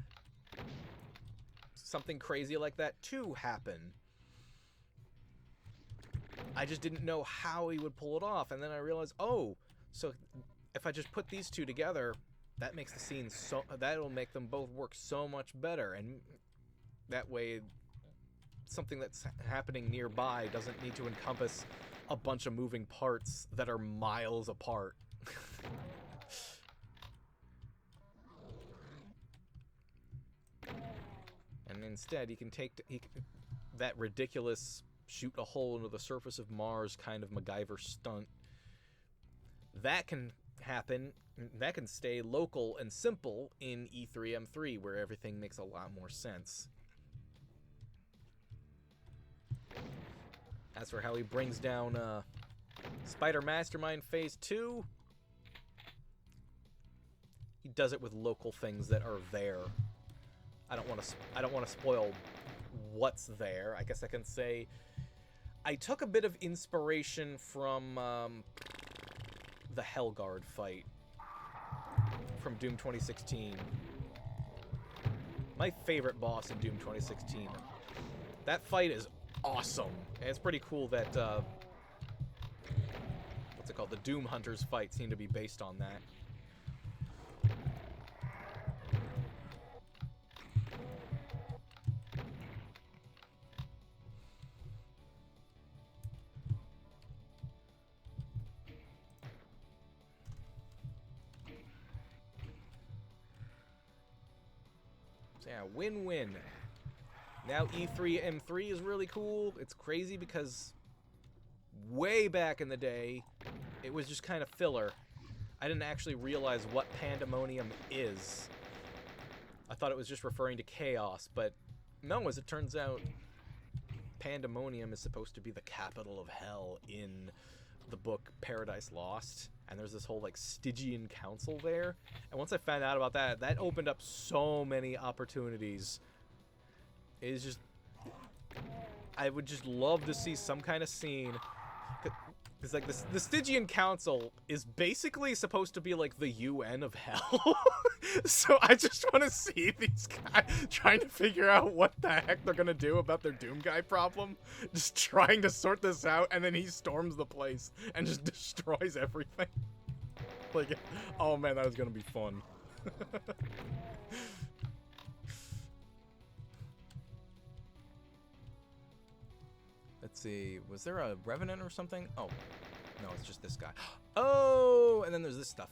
something crazy like that to happen. I just didn't know how he would pull it off, and then I realized, oh, so if I just put these two together, that makes the scene that'll make them both work so much better, and that way something that's happening nearby doesn't need to encompass a bunch of moving parts that are miles apart. And instead, he can take that ridiculous shoot a hole into the surface of Mars kind of MacGyver stunt. That can happen, that can stay local and simple in E3M3, where everything makes a lot more sense. As for how he brings down Spider Mastermind Phase 2, he does it with local things that are there. I don't want to spoil what's there. I guess I can say I took a bit of inspiration from the Hellguard fight from Doom 2016. My favorite boss in Doom 2016. That fight is awesome. And it's pretty cool that what's it called? The Doom Hunters fight seemed to be based on that. So yeah, win-win. Now E3M3 is really cool. It's crazy because way back in the day, it was just kind of filler. I didn't actually realize what Pandemonium is. I thought it was just referring to chaos, but no, as it turns out, Pandemonium is supposed to be the capital of hell in the book Paradise Lost. And there's this whole, like, Stygian council there. And once I found out about that, that opened up so many opportunities. It is just... I would just love to see some kind of scene. It's like, the Stygian council is basically supposed to be, like, the UN of hell. So I just want to see these guys trying to figure out what the heck they're going to do about their Doom Guy problem. Just trying to sort this out, and then he storms the place and just destroys everything. Like, oh man, that was going to be fun. Let's see, was there a Revenant or something? Oh, no, it's just this guy. Oh, and then there's this stuff.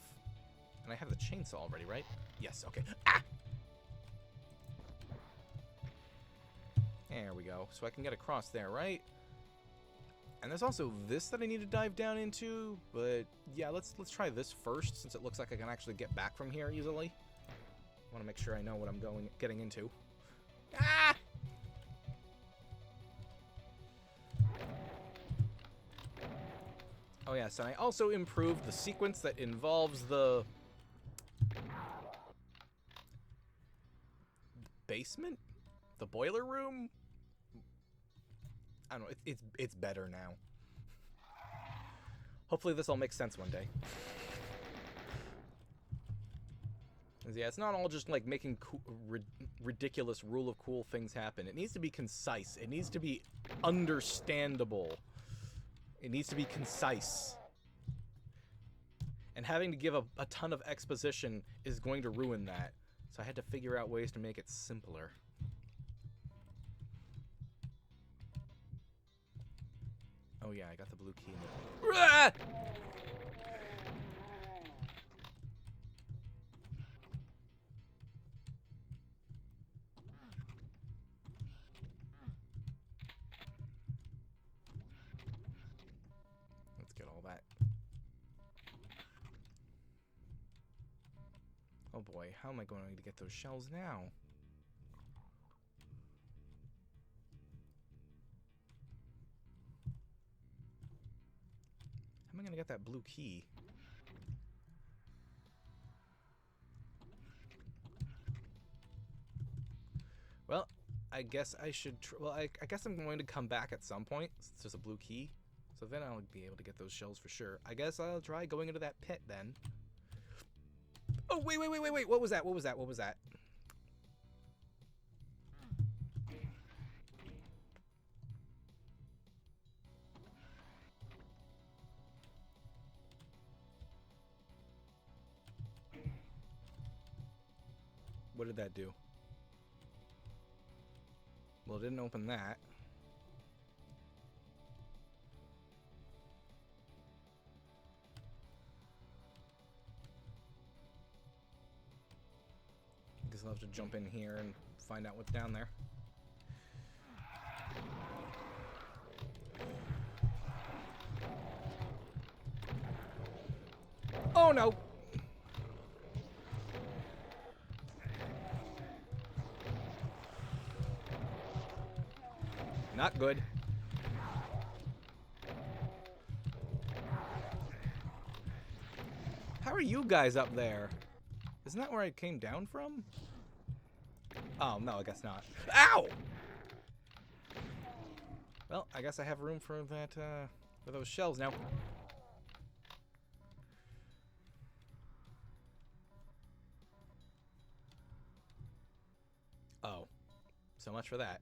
And I have the chainsaw already, right? Yes, okay. Ah! There we go. So I can get across there, right? And there's also this that I need to dive down into, but yeah, let's try this first, since it looks like I can actually get back from here easily. I want to make sure I know what I'm getting into. Ah! Oh yes, and I also improved the sequence that involves the basement? The boiler room? I don't know, it's better now. Hopefully this all makes sense one day. Yeah, it's not all just like making ridiculous rule of cool things happen. It needs to be concise. It needs to be understandable. It needs to be concise. And having to give a ton of exposition is going to ruin that. So I had to figure out ways to make it simpler. Oh yeah, I got the blue key. Ah! Let's get all that. Oh boy, how am I going to get those shells now? How am I going to get that blue key? Well, I guess I should... well, I guess I'm going to come back at some point. It's just a blue key. So then I'll be able to get those shells for sure. I guess I'll try going into that pit then. Oh, wait. What was that? What was that? What was that? What did that do? Well, it didn't open that. guess I'll have to jump in here and find out what's down there. Oh no! Not good. How are you guys up there? Isn't that where I came down from? Oh, no, I guess not. Ow! Well, I guess I have room for that, for those shells now. Oh. So much for that.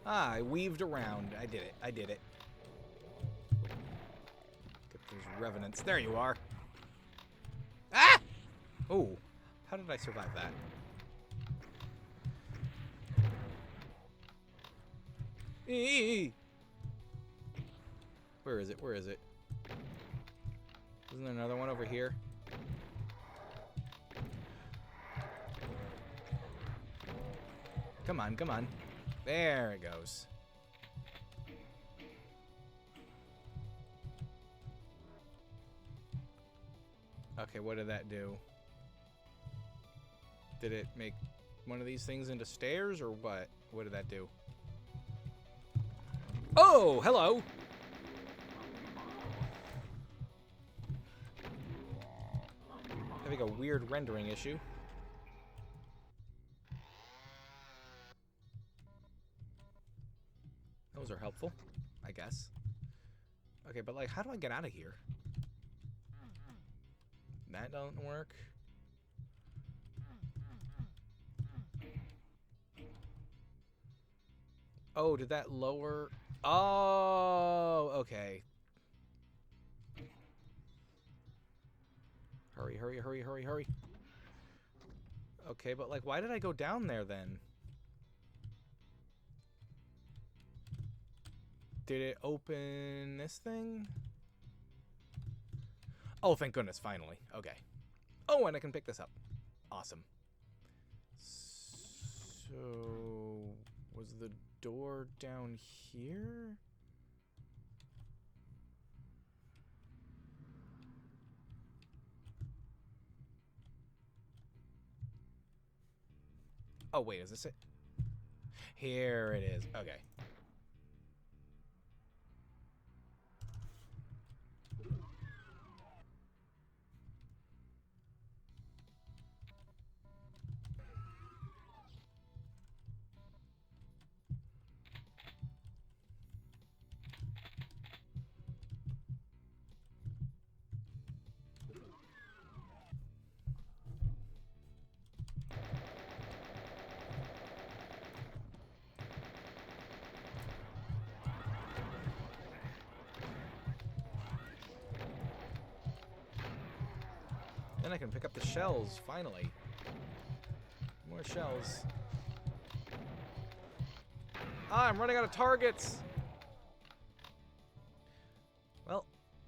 I weaved around. I did it. I did it. Get those revenants. There you are. Ah! Oh, how did I survive that? Where is it? Where is it? Isn't there another one over here? Come on, come on. There it goes. Okay, what did that do? Did it make one of these things into stairs, or what? What did that do? Oh, hello! Having a weird rendering issue. Those are helpful, I guess. Okay, but like, how do I get out of here? That doesn't work. Oh, did that lower? Oh, okay. Hurry, hurry, hurry, hurry, hurry. Okay, but like, why did I go down there then? Did it open this thing? Oh, thank goodness, finally. Okay. Oh, and I can pick this up. Awesome. So, was the door down here? Oh, wait, is this it? Here it is. Okay. Then I can pick up the shells, finally. More shells. Ah, I'm running out of targets! Well,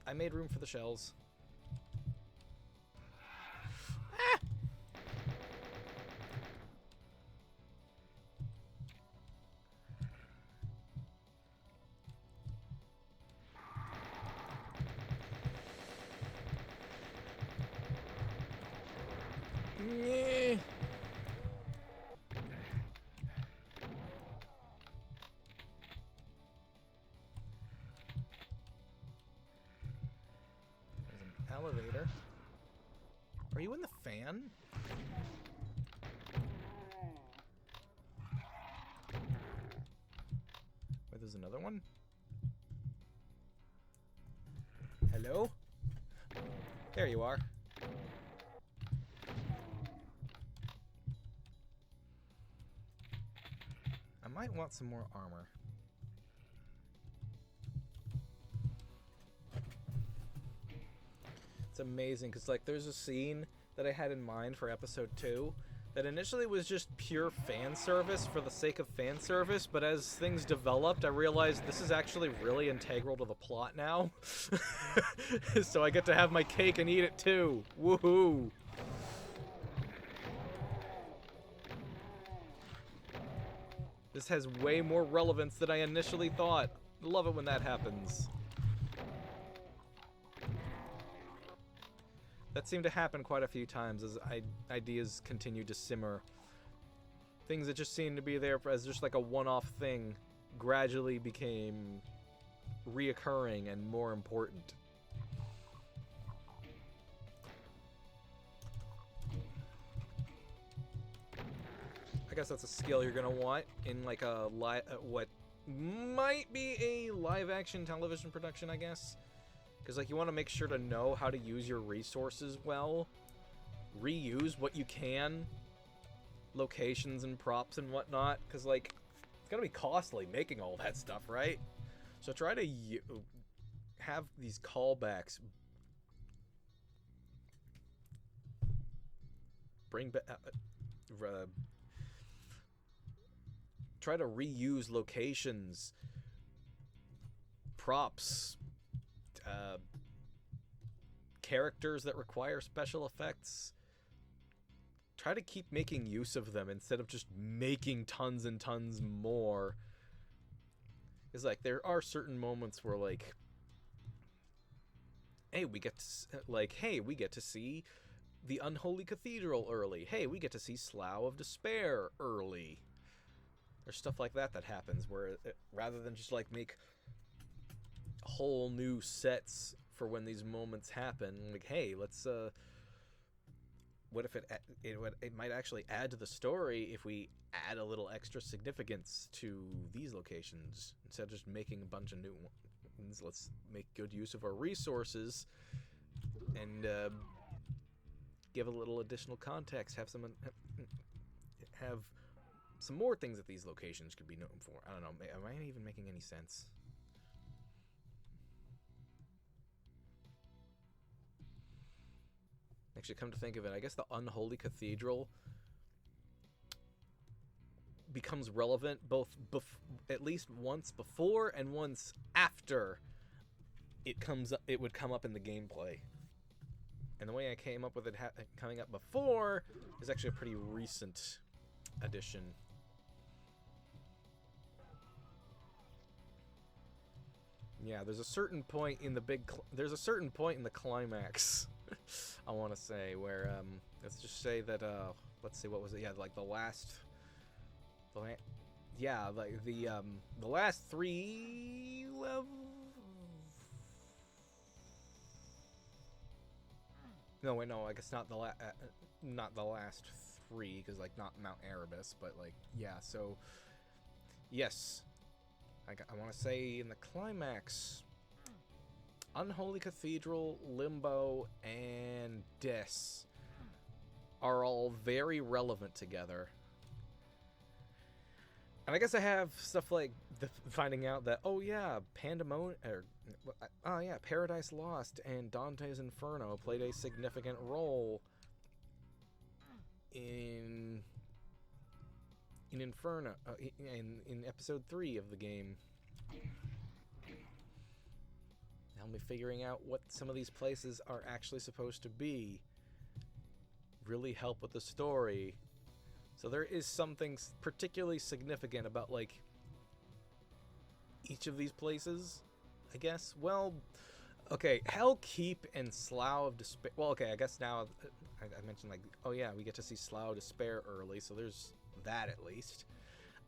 I made room for the shells. Ah! Yeah. There's an elevator. Are you in the fan? Wait, there's another one? Hello? There you are. I might want some more armor. It's amazing, because, like, there's a scene that I had in mind for episode 2 that initially was just pure fan service for the sake of fan service, but as things developed, I realized this is actually really integral to the plot now. So I get to have my cake and eat it too. Woohoo! This has way more relevance than I initially thought. Love it when that happens. That seemed to happen quite a few times as ideas continued to simmer. Things that just seemed to be there as just like a one-off thing gradually became reoccurring and more important. I guess that's a skill you're gonna want in like a what might be a live-action television production, I guess. Because, like, you want to make sure to know how to use your resources well. Reuse what you can. Locations and props and whatnot. Because, like, it's going to be costly making all that stuff, right? So try to have these callbacks. Bring back... try to reuse locations. Props. Characters that require special effects. Try to keep making use of them instead of just making tons and tons more. It's like there are certain moments where, like, hey, we get to see the Unholy Cathedral early. Hey, we get to see Slough of Despair early. There's stuff like that happens where rather than just like make whole new sets for when these moments happen, like, hey, let's what if it might actually add to the story if we add a little extra significance to these locations instead of just making a bunch of new ones. Let's make good use of our resources and give a little additional context, have some more things that these locations could be known for. I don't know, am I even making any sense? Actually, come to think of it, I guess the Unholy Cathedral becomes relevant both at least once before and once after it would come up in the gameplay. And the way I came up with it coming up before is actually a pretty recent addition. Yeah, there's a certain point in the climax I want to say where let's just say that let's see, what was it? Yeah, like the last 3 levels. No, wait, no, I guess not the last 3, because like not Mount Erebus, but like, yeah. So yes, I want to say in the climax, Unholy Cathedral, Limbo, and Dis are all very relevant together. And I guess I have stuff like finding out that, oh yeah, Paradise Lost and Dante's Inferno played a significant role in Inferno, in episode 3 of the game. Help me figuring out what some of these places are actually supposed to be. Really help with the story. So there is something particularly significant about, like, each of these places, I guess. Well, okay, Hellkeep and Slough of Despair. Well, okay, I guess now I mentioned, like, oh yeah, we get to see Slough of Despair early, so there's that at least.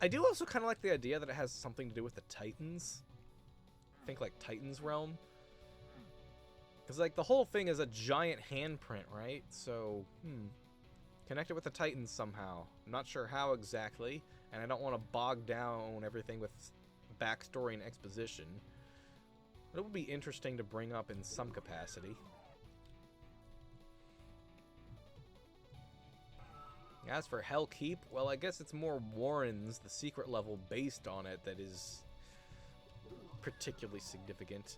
I do also kind of like the idea that it has something to do with the Titans. I think, like, Titan's Realm. Because, like, the whole thing is a giant handprint, right? So, connect it with the Titans somehow. I'm not sure how exactly, and I don't want to bog down everything with backstory and exposition. But it would be interesting to bring up in some capacity. As for Hellkeep, well, I guess it's more Warren's, the secret level based on it, that is particularly significant.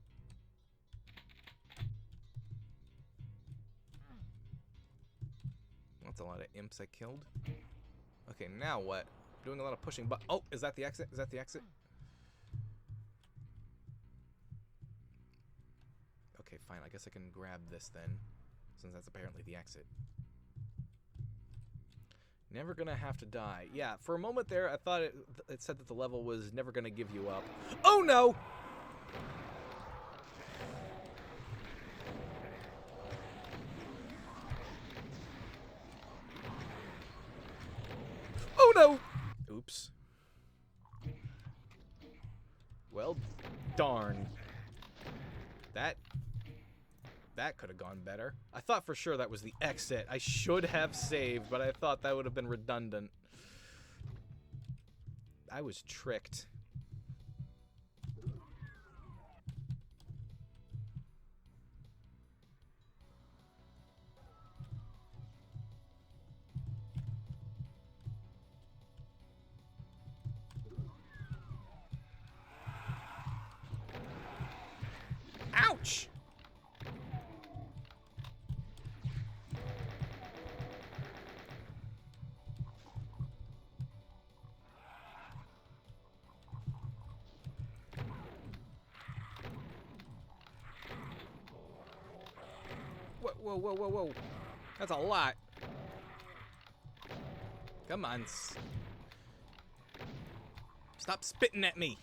a lot of imps I killed. Okay, now what? Doing a lot of pushing, but oh, is that the exit? Is that the exit? Okay, fine. I guess I can grab this then, since that's apparently the exit. Never gonna have to die. Yeah, for a moment there, I thought it said that the level was never gonna give you up. Oh no! Oh no! Oops. Well, darn. That could have gone better. I thought for sure that was the exit. I should have saved, but I thought that would have been redundant. I was tricked. Ouch! Whoa, whoa, whoa, whoa. That's a lot. Come on. Stop spitting at me.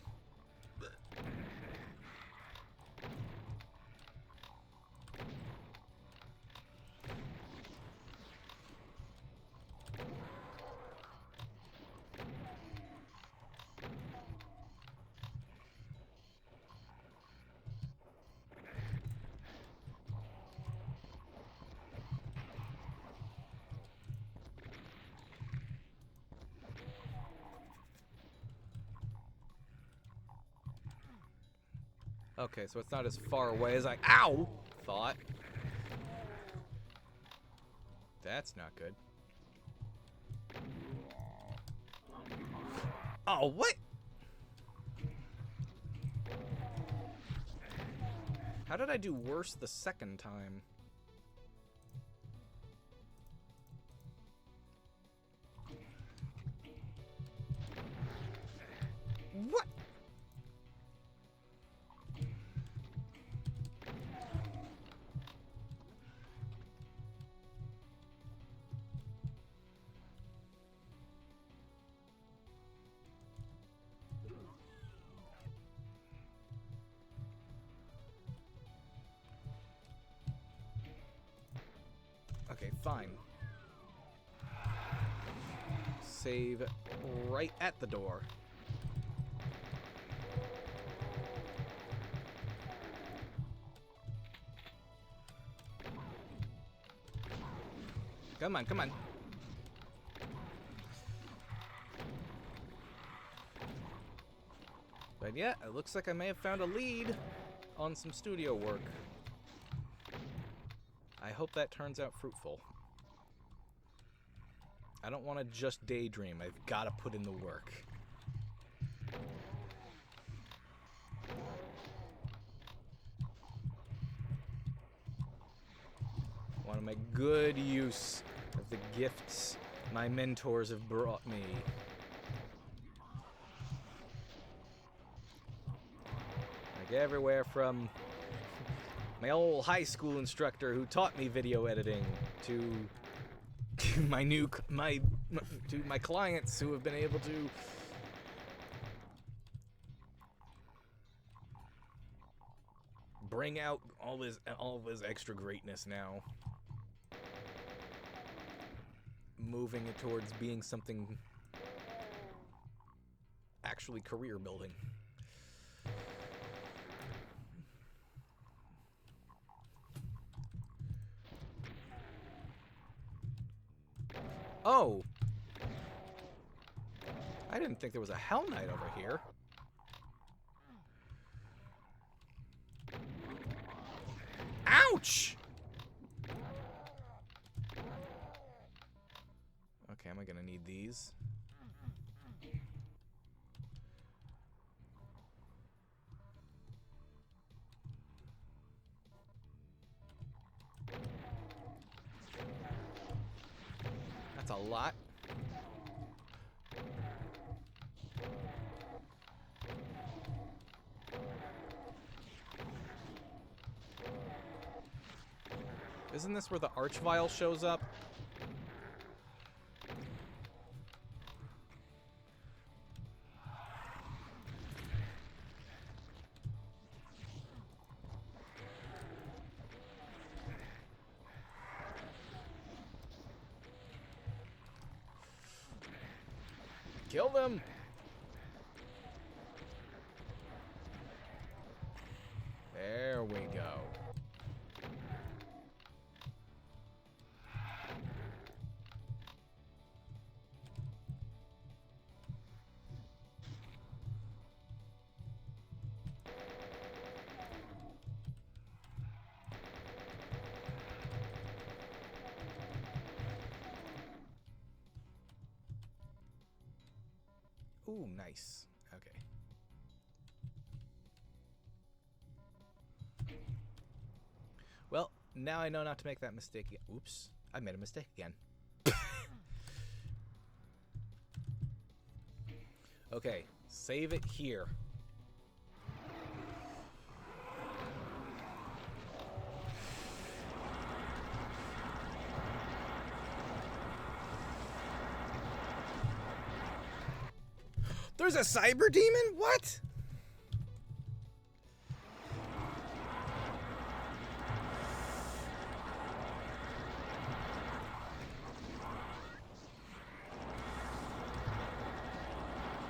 Okay, so it's not as far away as I thought. That's not good. Oh, what? How did I do worse the second time? What? Okay, fine. Save right at the door. Come on, come on. But yeah, it looks like I may have found a lead on some studio work. I hope that turns out fruitful. I don't want to just daydream. I've got to put in the work. I want to make good use of the gifts my mentors have brought me. Like everywhere from my old high school instructor who taught me video editing to my clients who have been able to bring out all of his extra greatness now. Moving it towards being something actually career building. Oh! I didn't think there was a Hell Knight over here. Ouch! Okay, am I gonna need these? lot. Isn't this where the Archvile shows up? Kill them! There we go. Ooh, nice. Okay. Well, now I know not to make that mistake again. Oops, I made a mistake again. Okay, save it here. There's a cyber demon? What?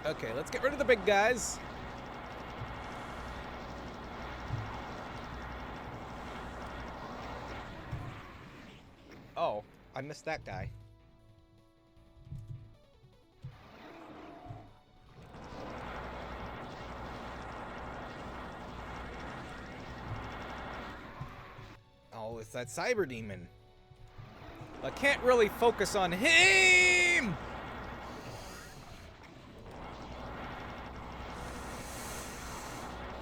Okay, let's get rid of the big guys. Oh, I missed that guy. Oh, it's that cyber demon. I can't really focus on him!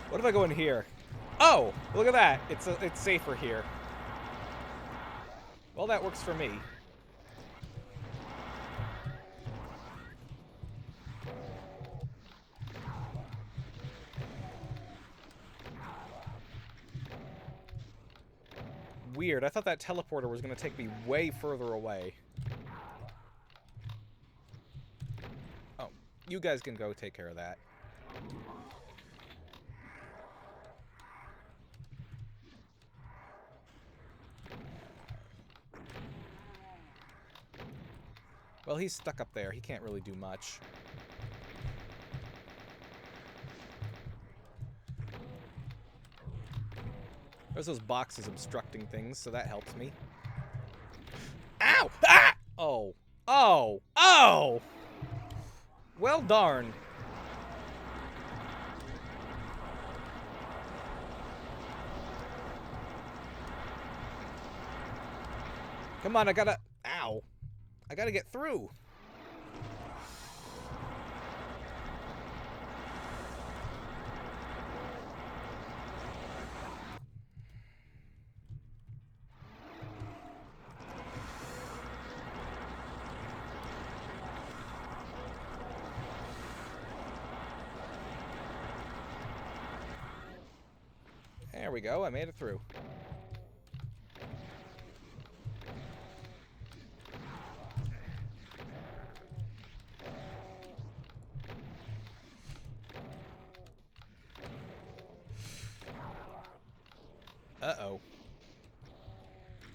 What if I go in here? Oh, look at that. It's safer here. Well, that works for me. Weird. I thought that teleporter was going to take me way further away. Oh, you guys can go take care of that. Well, he's stuck up there. He can't really do much. There's those boxes obstructing things, so that helps me. Ow! Ah! Oh. Oh. Oh! Well darn. Come on, I gotta... Ow. I gotta get through. There we go, I made it through. Uh-oh.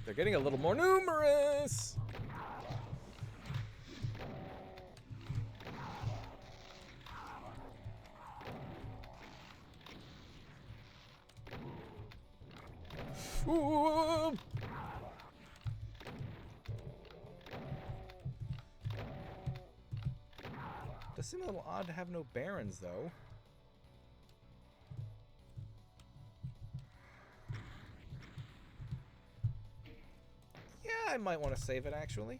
They're getting a little more numerous! Ooh. Does seem a little odd to have no barons, though. Yeah, I might want to save it, actually.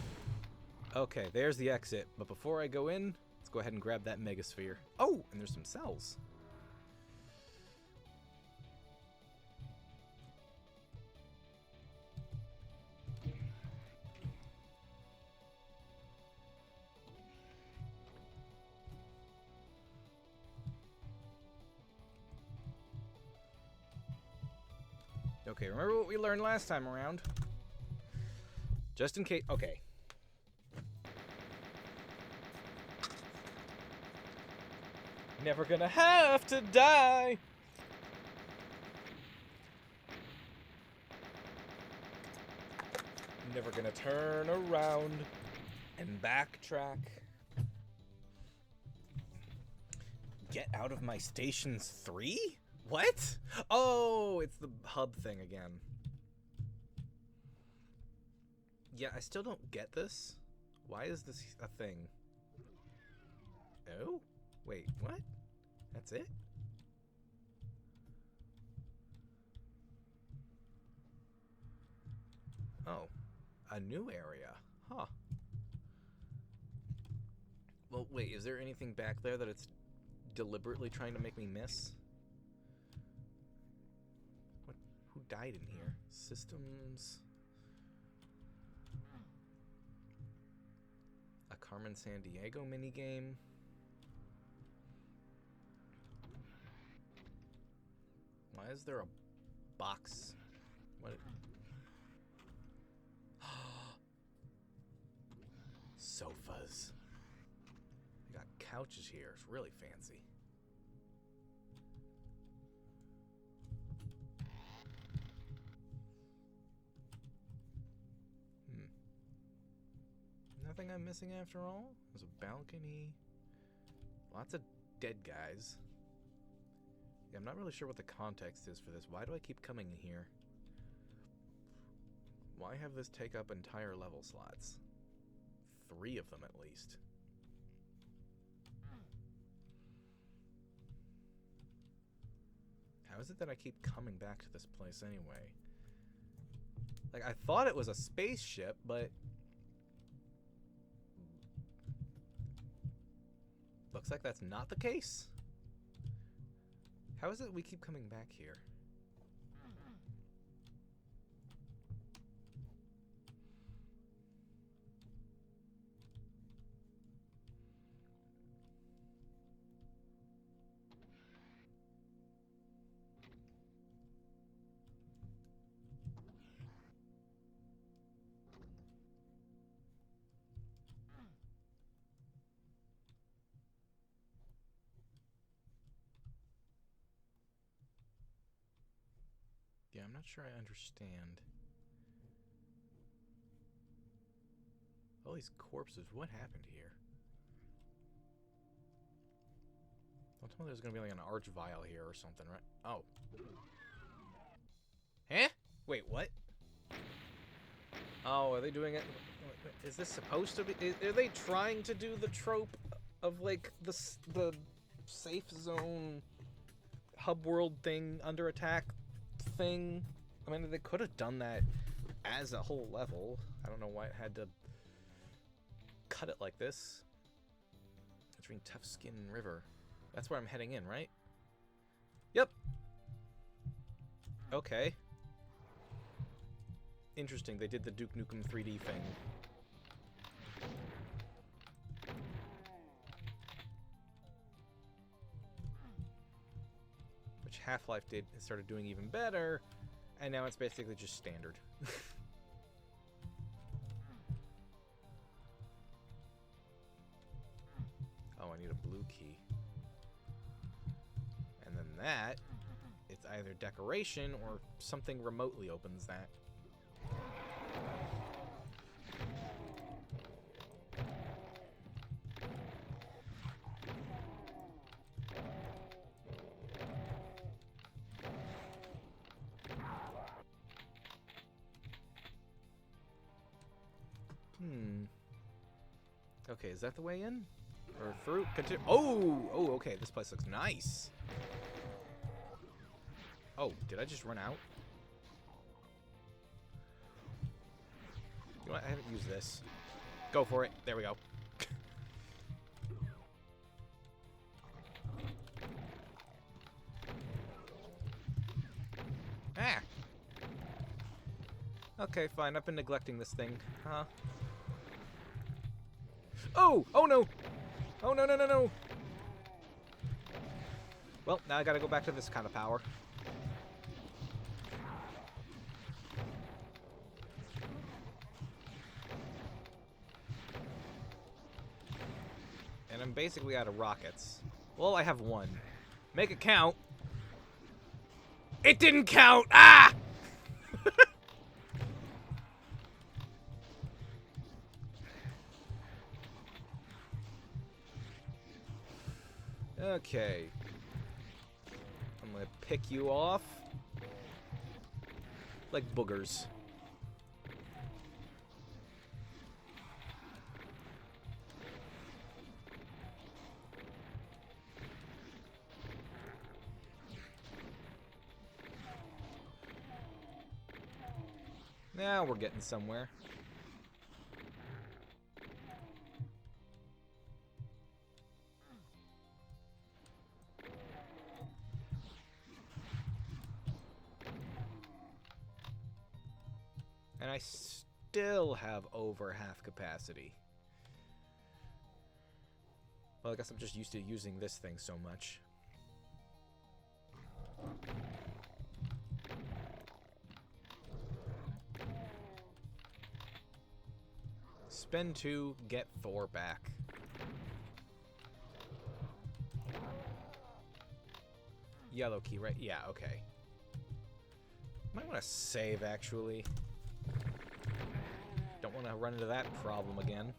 Okay, there's the exit. But before I go in, let's go ahead and grab that megasphere. Oh, and there's some cells. Okay, remember what we learned last time around? Just in case. Okay. Never gonna have to die. Never gonna turn around and backtrack. Get out of my stations 3? What? Oh, it's the hub thing again. Yeah, I still don't get this. Why is this a thing? Oh? Wait, what? That's it? Oh. A new area. Huh. Well, wait, is there anything back there that it's deliberately trying to make me miss? What? Who died in here? Systems... A Carmen Sandiego minigame. Why is there a box? What? Sofas. They got couches here. It's really fancy. Nothing I'm missing after all? There's a balcony. Lots of dead guys. Yeah, I'm not really sure what the context is for this. Why do I keep coming in here? Why have this take up entire level slots? 3 of them at least. How is it that I keep coming back to this place anyway? Like, I thought it was a spaceship, but... looks like that's not the case. How is it we keep coming back here? Yeah, I'm not sure I understand. All these corpses, what happened here? Don't tell me there's gonna be like an arch vial here or something, right? Oh. Huh? Wait, what? Oh, are they doing it? Is this supposed to be? Are they trying to do the trope of like the safe zone hub world thing, under attack thing? I mean, they could have done that as a whole level. I don't know why it had to cut it like this. Between Tough Skin River. That's where I'm heading in, right? Yep. Okay. Interesting, they did the Duke Nukem 3D thing. Which Half-Life did, it started doing even better, and now it's basically just standard. Oh, I need a blue key. And then that, it's either decoration or something remotely opens that. Okay, is that the way in? Or through? Continue. Oh! Oh, okay, this place looks nice. Oh, did I just run out? You know what? I haven't used this. Go for it. There we go. Ah! Okay, fine. I've been neglecting this thing. Huh? Oh! Oh no! Oh no, no, no, no! Well, now I gotta go back to this kind of power. And I'm basically out of rockets. Well, I have one. Make it count. It didn't count! Ah! Okay. I'm gonna pick you off. Like boogers. Now we're getting somewhere. And I still have over half capacity. Well, I guess I'm just used to using this thing so much. Spend 2, get Thor back. Yellow key, right? Yeah, okay. Might want to save, actually. Don't want to run into that problem again.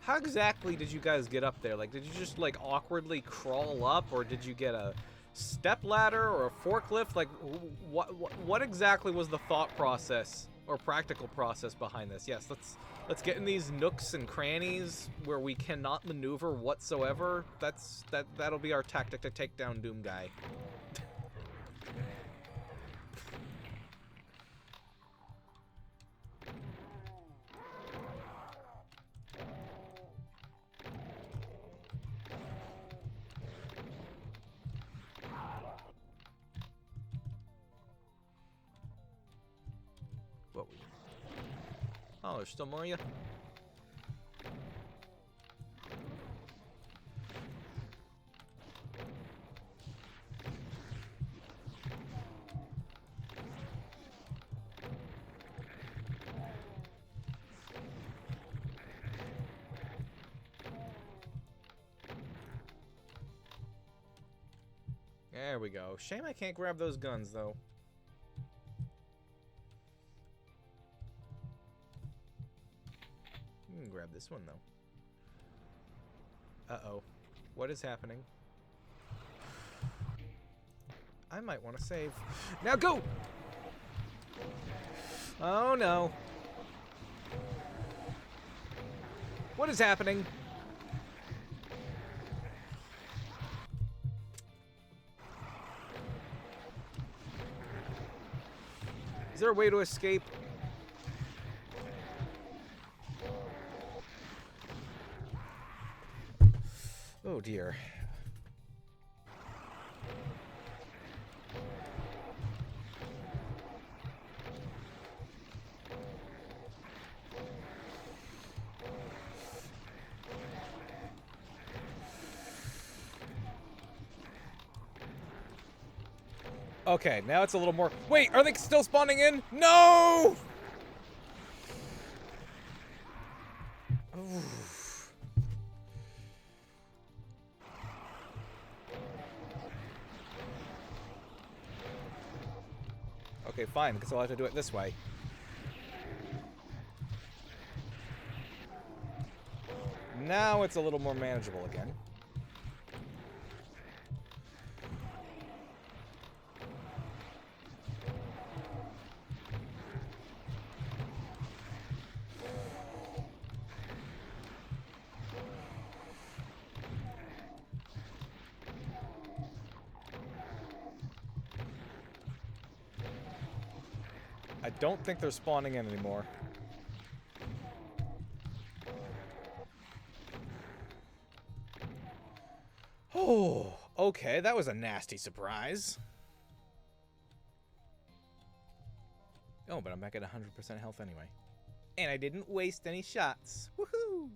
How exactly did you guys get up there? Like, did you just, like, awkwardly crawl up, or did you get a step ladder or a forklift? Like, what exactly was the thought process or practical process behind this? Yes, let's get in these nooks and crannies where we cannot maneuver whatsoever. That'll be our tactic to take down Doom Guy. Whoa. Oh, there's still more of you? There we go. Shame I can't grab those guns, though. You can grab this one, though. Uh-oh. What is happening? I might want to save. Now go! Oh, no. What is happening? Is there a way to escape? Oh dear. Okay, now it's a little more... Wait, are they still spawning in? No! Oof. Okay, fine, because I'll have to do it this way. Now it's a little more manageable again. I don't think they're spawning in anymore. Oh, okay, that was a nasty surprise. Oh, but I'm back at 100% health anyway. And I didn't waste any shots. Woohoo!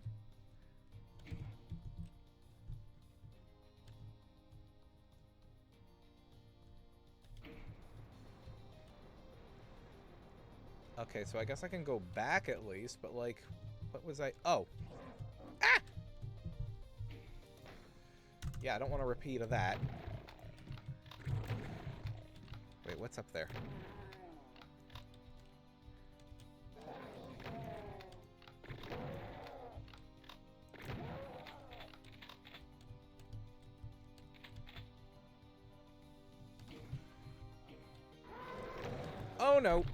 Okay, so I guess I can go back at least, but like, what was I? Oh. Ah! Yeah, I don't want a repeat of that. Wait, what's up there? Oh no.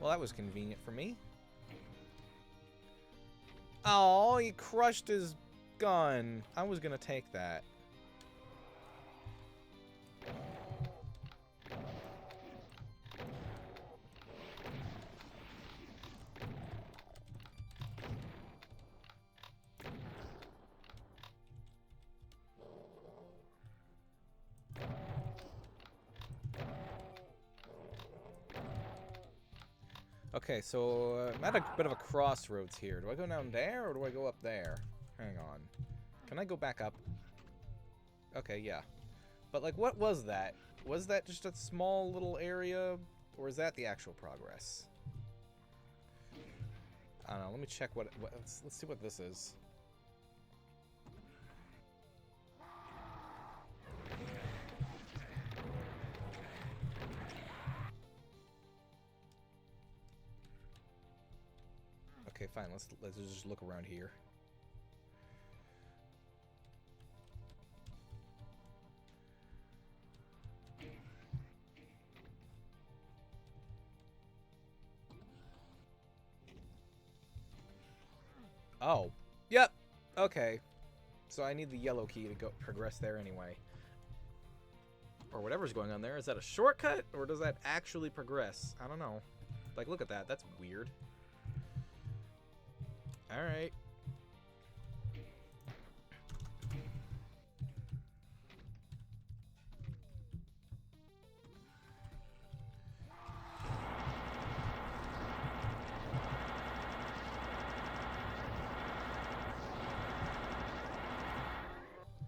Well, that was convenient for me. Oh, he crushed his gun. I was gonna take that. Okay, so I'm at a bit of a crossroads here. Do I go down there or do I go up there? Hang on. Can I go back up? Okay, yeah. But, like, what was that? Was that just a small little area? Or is that the actual progress? I don't know. Let me check what let's see what this is. Okay, fine. Let's just look around here. Oh. Yep. Okay. So I need the yellow key to go progress there anyway. Or whatever's going on there. Is that a shortcut? Or does that actually progress? I don't know. Like, look at that. That's weird. Alright.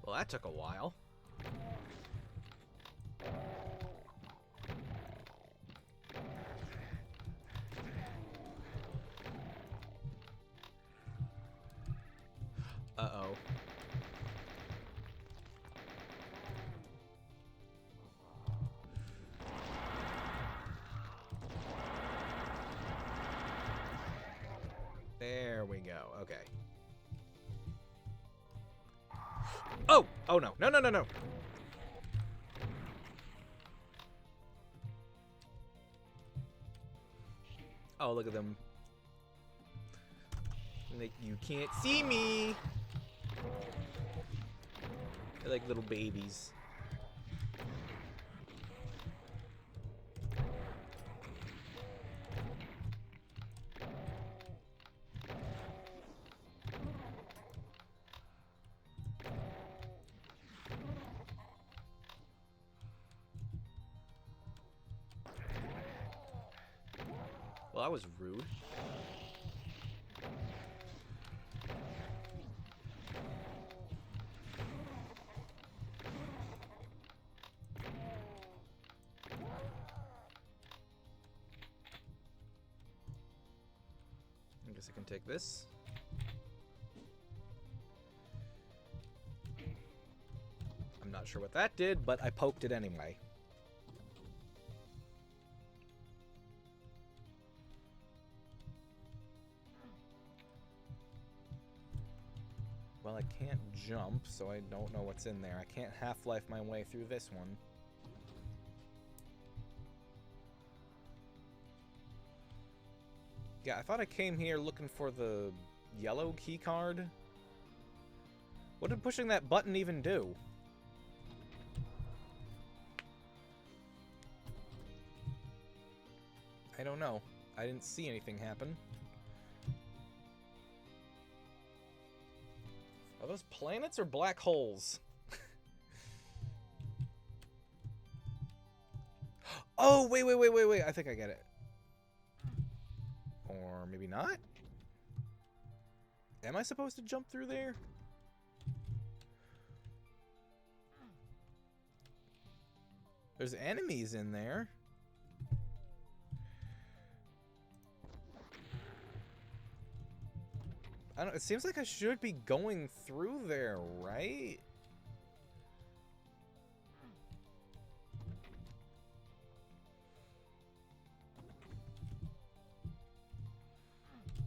Well, that took a while. Uh-oh. There we go. Okay. Oh! Oh no. No, no, no, no! Oh, look at them. Like, you can't see me! They're like little babies. Well, that was rude. I guess I can take this. I'm not sure what that did, but I poked it anyway. Well, I can't jump, so I don't know what's in there. I can't Half-Life my way through this one. Yeah, I thought I came here looking for the yellow key card. What did pushing that button even do? I don't know. I didn't see anything happen. Are those planets or black holes? Oh, wait. I think I get it. Or maybe not? Am I supposed to jump through there? There's enemies in there. I don't. It seems like I should be going through there, right?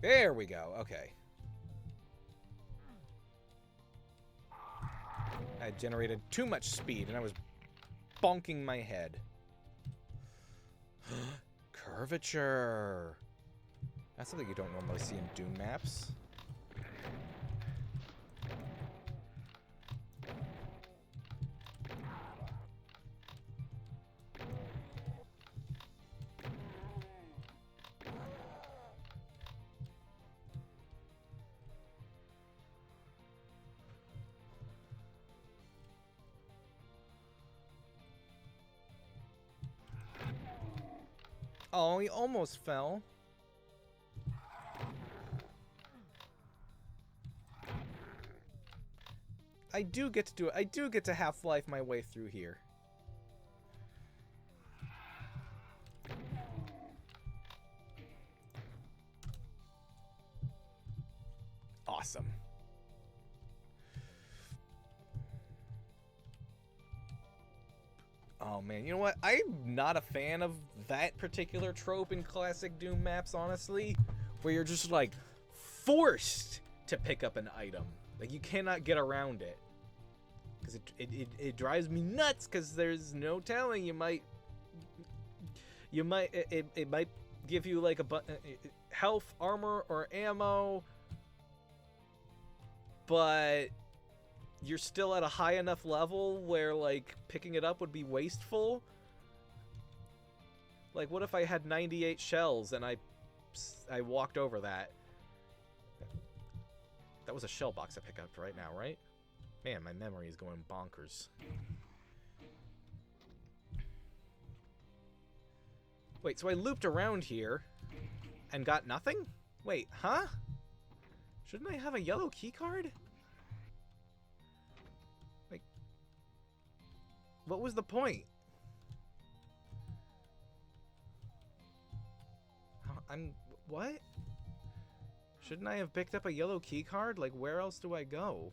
There we go. Okay. I generated too much speed, and I was bonking my head. Curvature. That's something you don't normally see in Dune maps. Oh, he almost fell. I do get to do it. I do get to Half-Life my way through here. Awesome. Oh man, you know what? I'm not a fan of that particular trope in classic Doom maps, honestly, where you're just like forced to pick up an item. Like you cannot get around it. Because it drives me nuts because there's no telling it might give you like a health, armor, or ammo, but you're still at a high enough level where like picking it up would be wasteful. Like what if I had 98 shells and I walked over that? That was a shell box I picked up right now, right? Man, my memory is going bonkers. Wait, so I looped around here and got nothing? Wait, huh? Shouldn't I have a yellow keycard? Like, what was the point? What? Shouldn't I have picked up a yellow keycard? Like, where else do I go?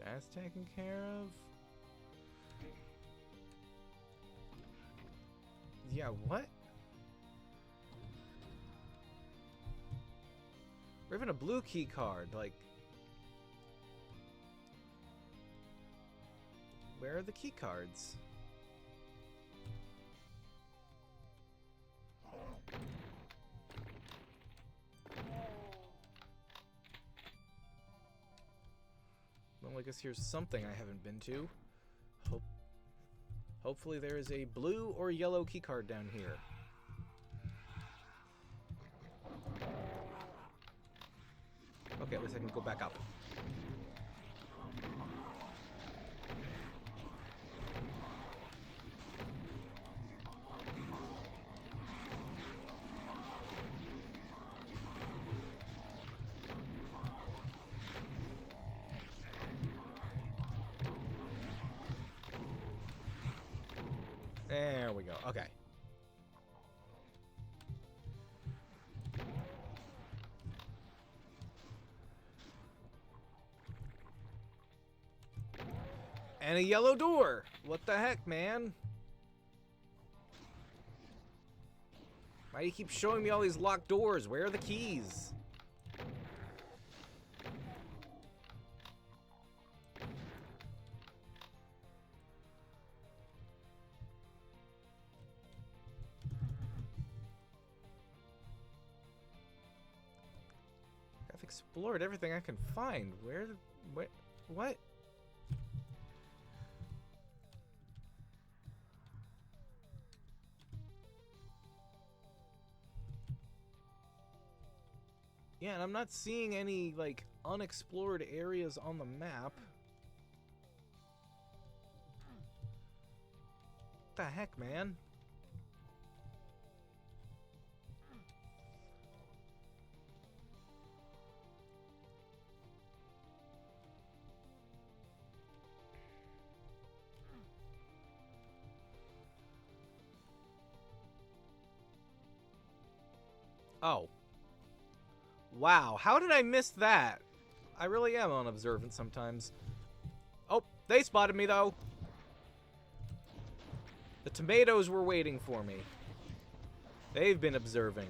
That's taken care of. Yeah, what? Or even a blue key card, like... Where are the key cards? Well, I guess here's something I haven't been to. Hopefully there is a blue or yellow keycard down here. Okay, at least I can go back up. There we go. Okay. And a yellow door. What the heck, man? Why do you keep showing me all these locked doors? Where are the keys? I've explored everything I can find. What? Yeah, and I'm not seeing any, like, unexplored areas on the map. What the heck, man? Oh. Wow, how did I miss that? I really am unobservant sometimes. Oh, they spotted me, though. The tomatoes were waiting for me. They've been observing.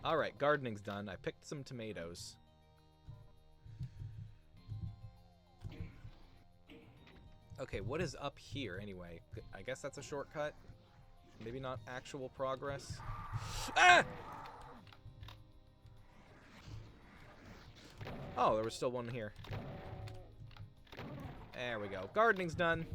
Alright, gardening's done. I picked some tomatoes. Okay, what is up here anyway? I guess that's a shortcut. Maybe not actual progress. Ah! Oh, there was still one here. There we go. Gardening's done.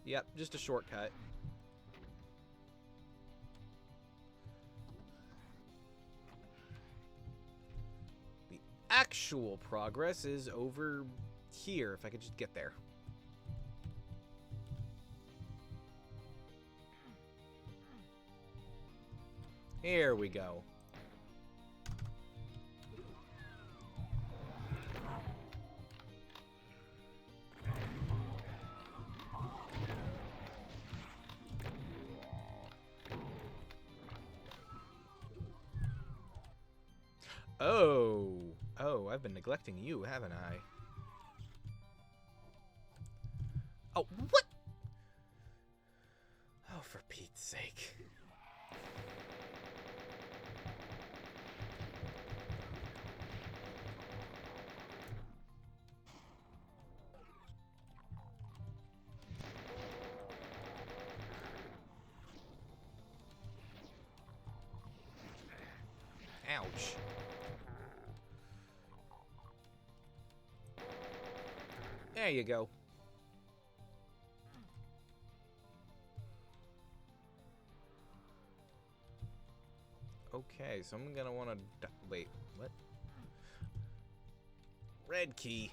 Yep, just a shortcut. The actual progress is over here, if I could just get there. Here we go. Oh, I've been neglecting you, haven't I? Oh, what? Oh, for Pete's sake. Ouch. There you go. Okay, so I'm gonna want to... Wait, what? Red key.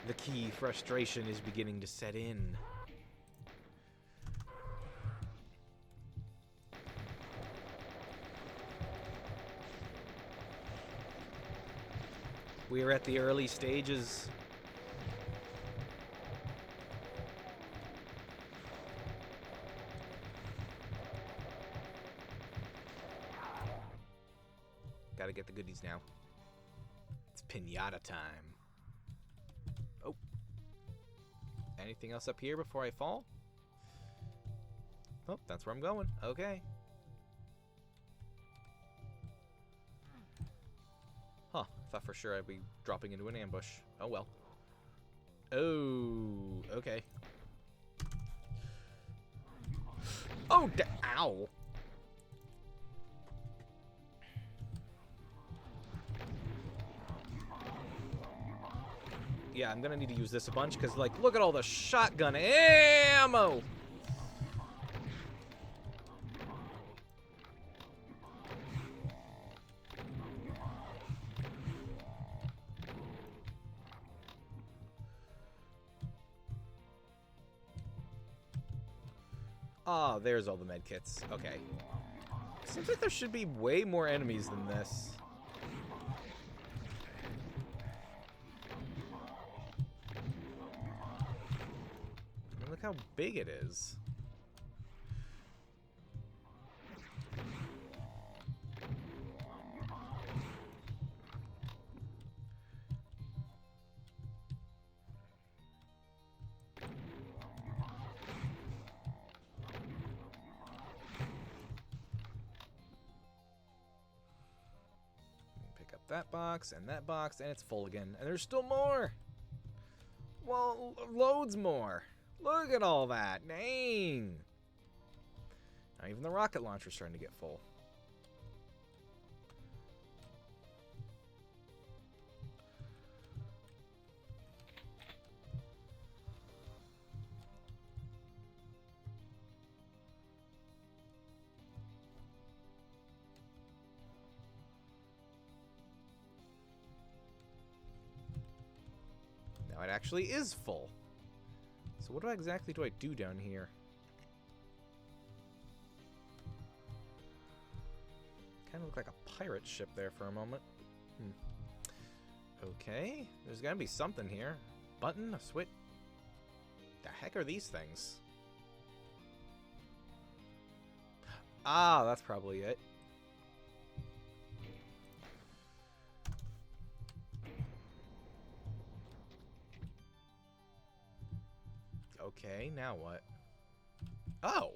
The key frustration is beginning to set in. We are at the early stages. Gotta get the goodies now. It's pinata time. Oh. Anything else up here before I fall? Oh, that's where I'm going. Okay. Huh. Thought for sure I'd be dropping into an ambush. Oh well. Oh, okay. Oh, ow. Yeah, I'm gonna need to use this a bunch, because, like, look at all the shotgun ammo! Oh, there's all the medkits. Okay. Seems like there should be way more enemies than this. I mean, look how big it is. That box, and it's full again. And there's still more! Well, loads more. Look at all that. Dang! Now even the rocket launcher's starting to get full. Now it actually is full. So what exactly do I do down here? Kind of looked like a pirate ship there for a moment. Okay, there's gotta be something here. Button, a switch. The heck are these things? Ah, that's probably it. Okay, now what? Oh,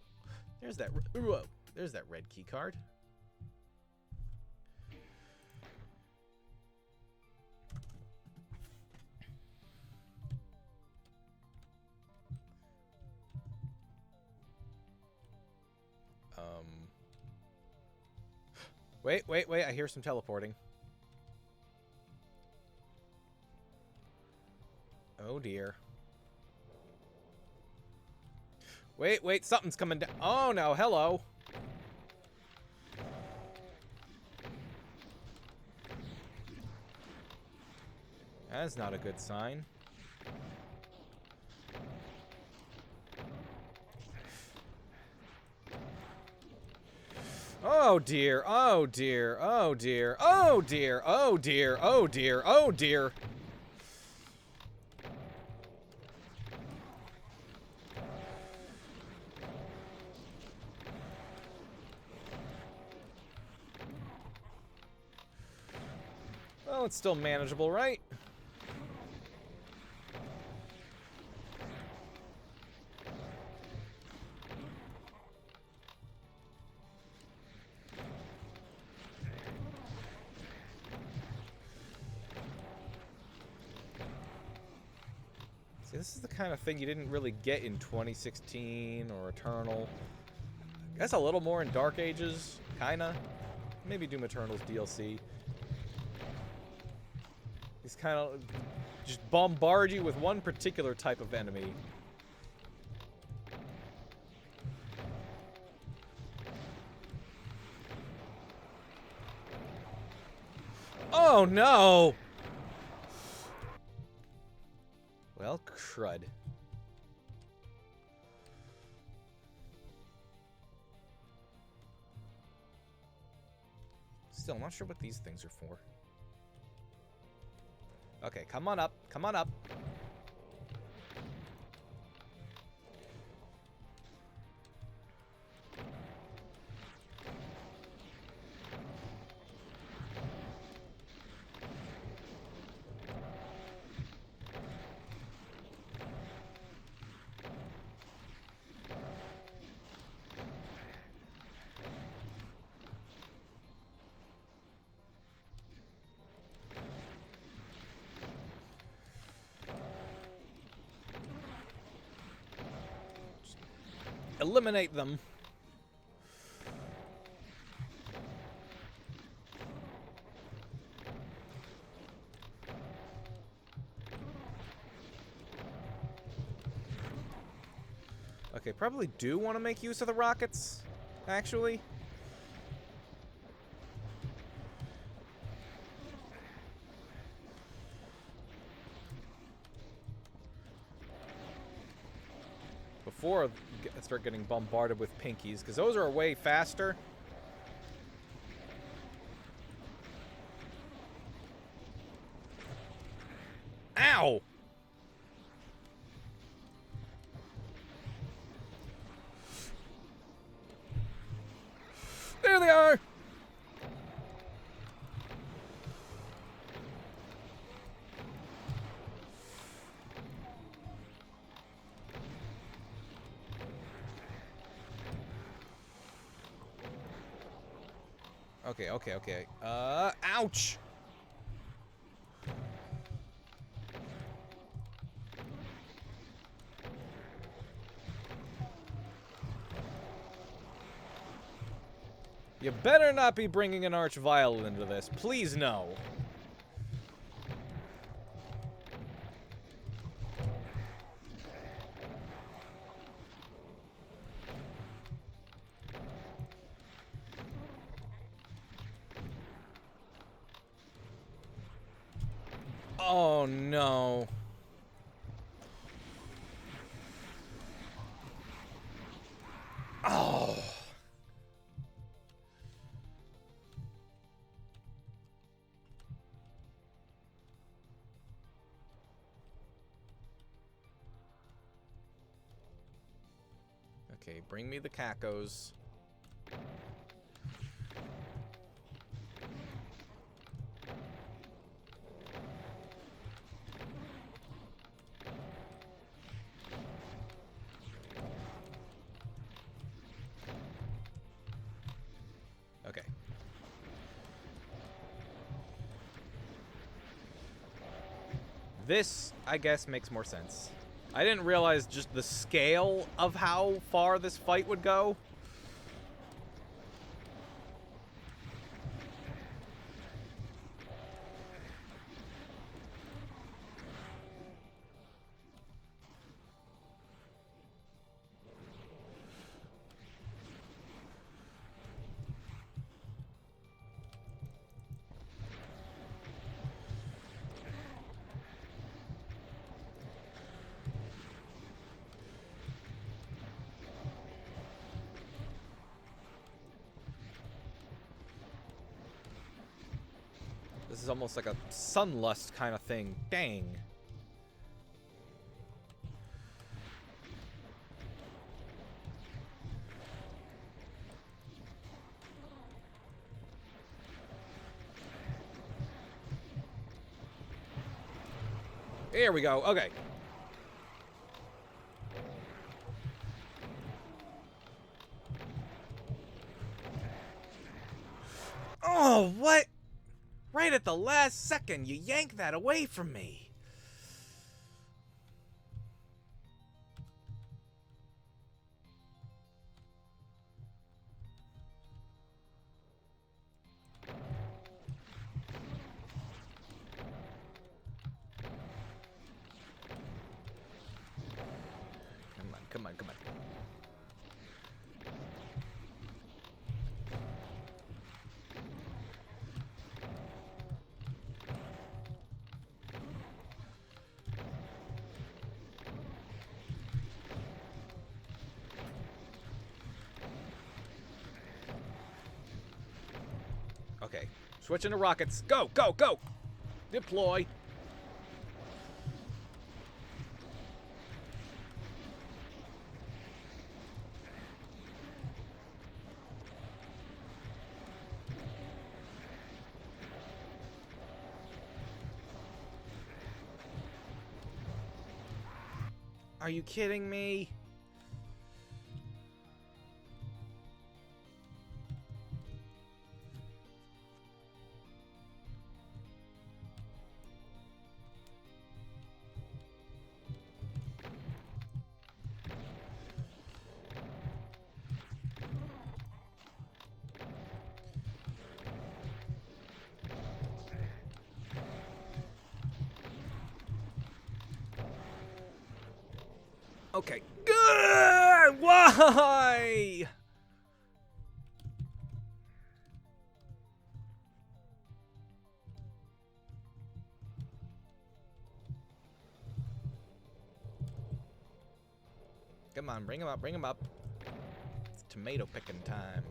there's that. Whoa, there's that red key card. Wait, I hear some teleporting. Oh dear. Wait, something's coming down. Oh no, hello. That's not a good sign. Oh dear, oh dear, oh dear, oh dear, oh dear, oh dear, oh dear. Well, it's still manageable, right? See, this is the kind of thing you didn't really get in 2016 or Eternal. I guess a little more in Dark Ages, kinda. Maybe Doom Eternal's DLC. These kind of just bombard you with one particular type of enemy. Oh no! Well, crud. Still, I'm not sure what these things are for. Okay, come on up. Come on up. Eliminate them. probably do want to make use of the rockets, actually. Before I start getting bombarded with pinkies, because those are way faster. Ow! There they are! Okay. Ouch! You better not be bringing an archviolet into this. Please, no. Oh, no. Oh. Okay, bring me the cacos. Okay. This, I guess, makes more sense. I didn't realize just the scale of how far this fight would go. This is almost like a sunlust kind of thing. Dang. Here we go. Okay. Oh, what? Right at the last second, you yank that away from me. Come on. Okay, switching to rockets. Go! Deploy. Are you kidding me? Okay. Good! Whoa! Why? Come on, bring him up, bring him up. It's tomato picking time.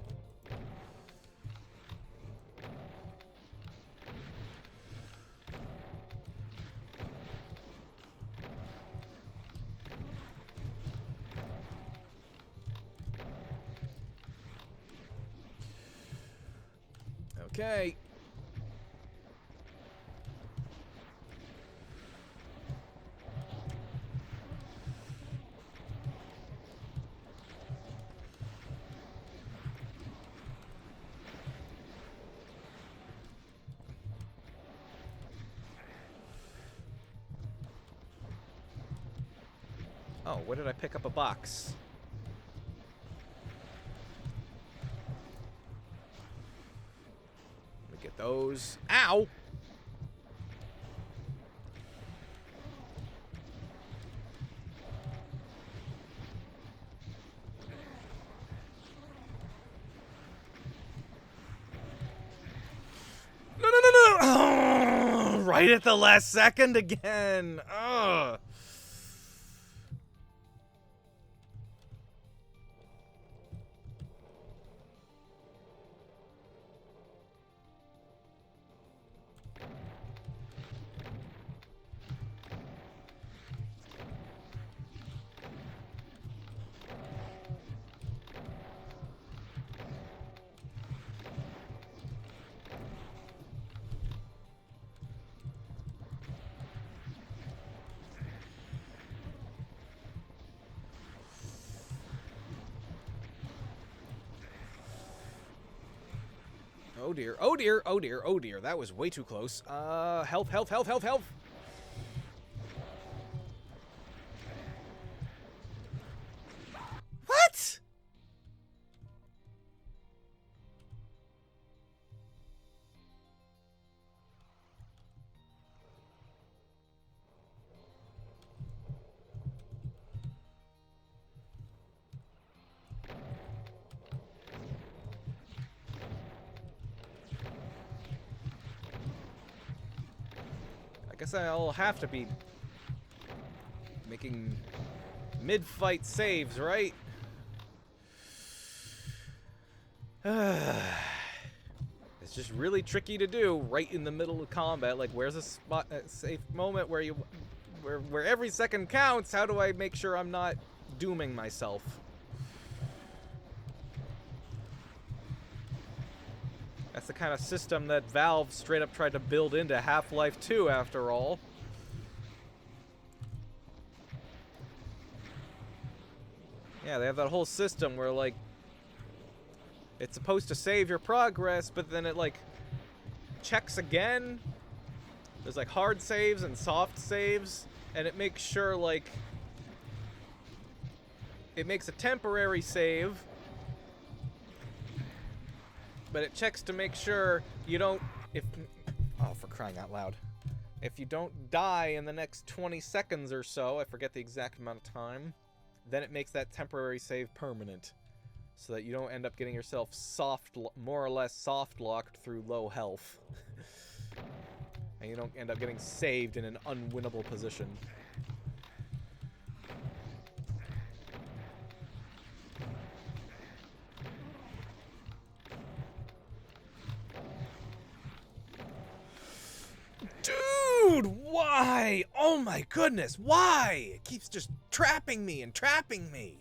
Okay. Oh, where did I pick up a box? Let me get those. Ow! No, no, no, no! Oh, right at the last second again. Ugh. Oh dear, oh dear, oh dear, oh dear. That was way too close. Health, health, health, health, health. What? I guess I'll have to be making mid-fight saves, right? It's just really tricky to do right in the middle of combat. Like, where's a spot, a safe moment where you, where every second counts? How do I make sure I'm not dooming myself? That's the kind of system that Valve straight up tried to build into Half-Life 2, after all. Yeah, they have that whole system where, like, it's supposed to save your progress, but then it, like, checks again. There's, like, hard saves and soft saves, and it makes sure, like, it makes a temporary save, but it checks to make sure you don't, oh, for crying out loud. If you don't die in the next 20 seconds or so, I forget the exact amount of time, then it makes that temporary save permanent, so that you don't end up getting yourself more or less soft-locked through low health. And you don't end up getting saved in an unwinnable position. Dude, why? Oh my goodness, why? It keeps just trapping me and trapping me.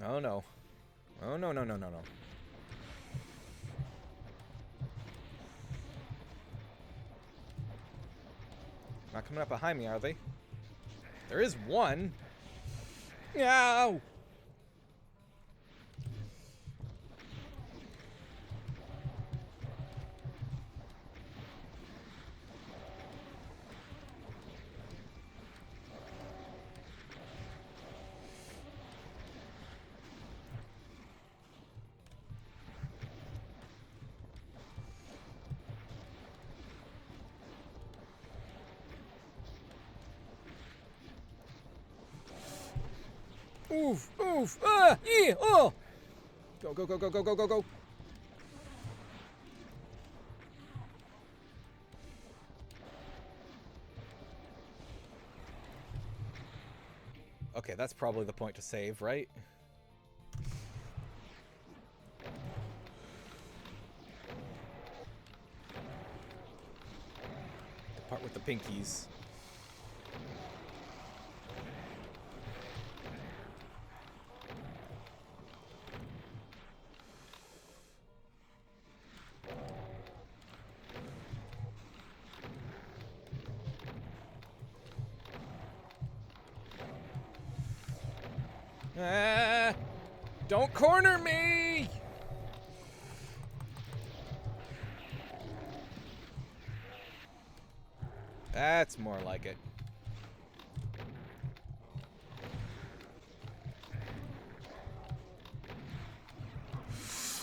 Oh no. Oh no, no, no, no, no. Not coming up behind me, are they? There is one. No! Oof, oof, ah, yeah, oh! Go, go, go, go, go, go, go, go. Okay, that's probably the point to save, right? The part with the pinkies. Ah, don't corner me! That's more like it.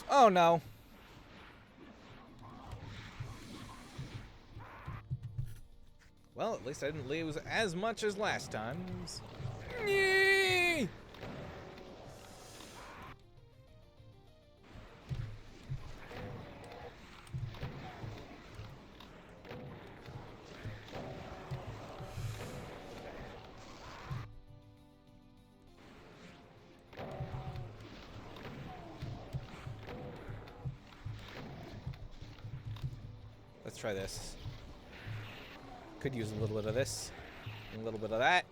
Oh no. Well, at least I didn't lose as much as last time's. Yee! Let's try this. Could use a little bit of this, and a little bit of that.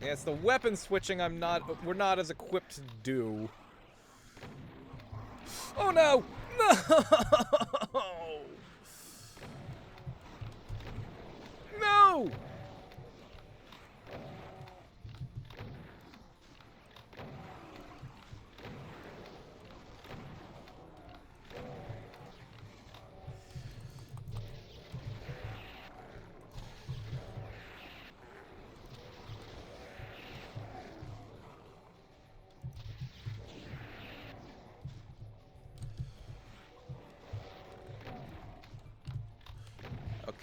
Yeah, it's the weapon switching we're not as equipped to do. Oh no! No! No!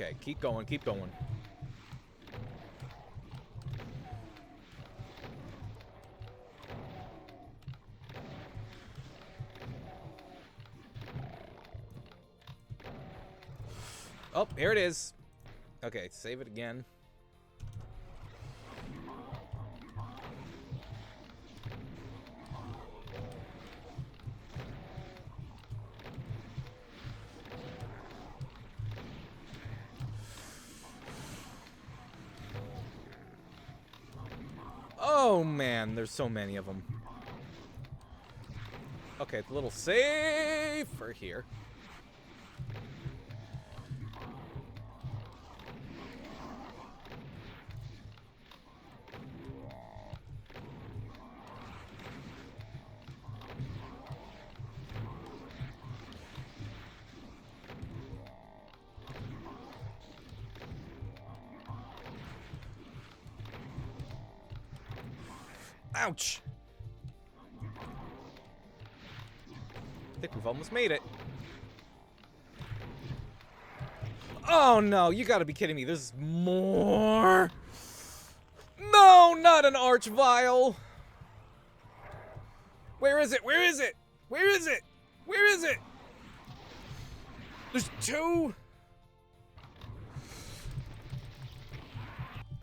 Okay, keep going, keep going. Oh, here it is. Okay, save it again. Oh man, there's so many of them. Okay, it's a little safer here. Ouch! I think we've almost made it. Oh no, you gotta be kidding me. There's more. No, not an arch vial. Where is it? Where is it? Where is it? Where is it? There's two.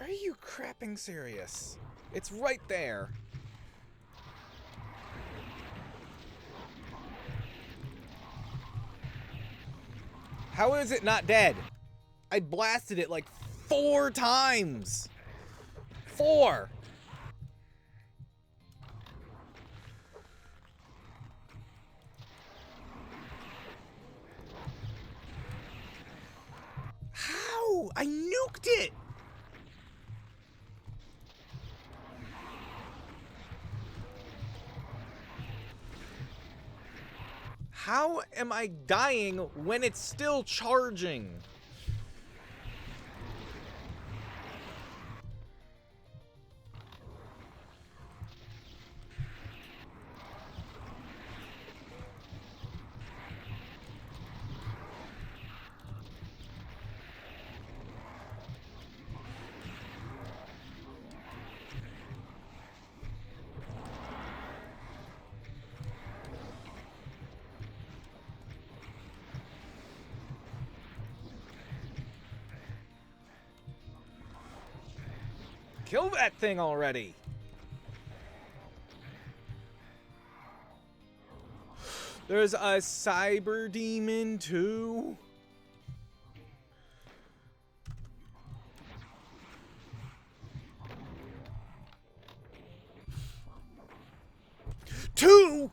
Are you crapping serious? It's right there. How is it not dead? I blasted it like 4 times. 4. How? I nuked it. How am I dying when it's still charging? Kill that thing already! There's a cyber demon too? Two?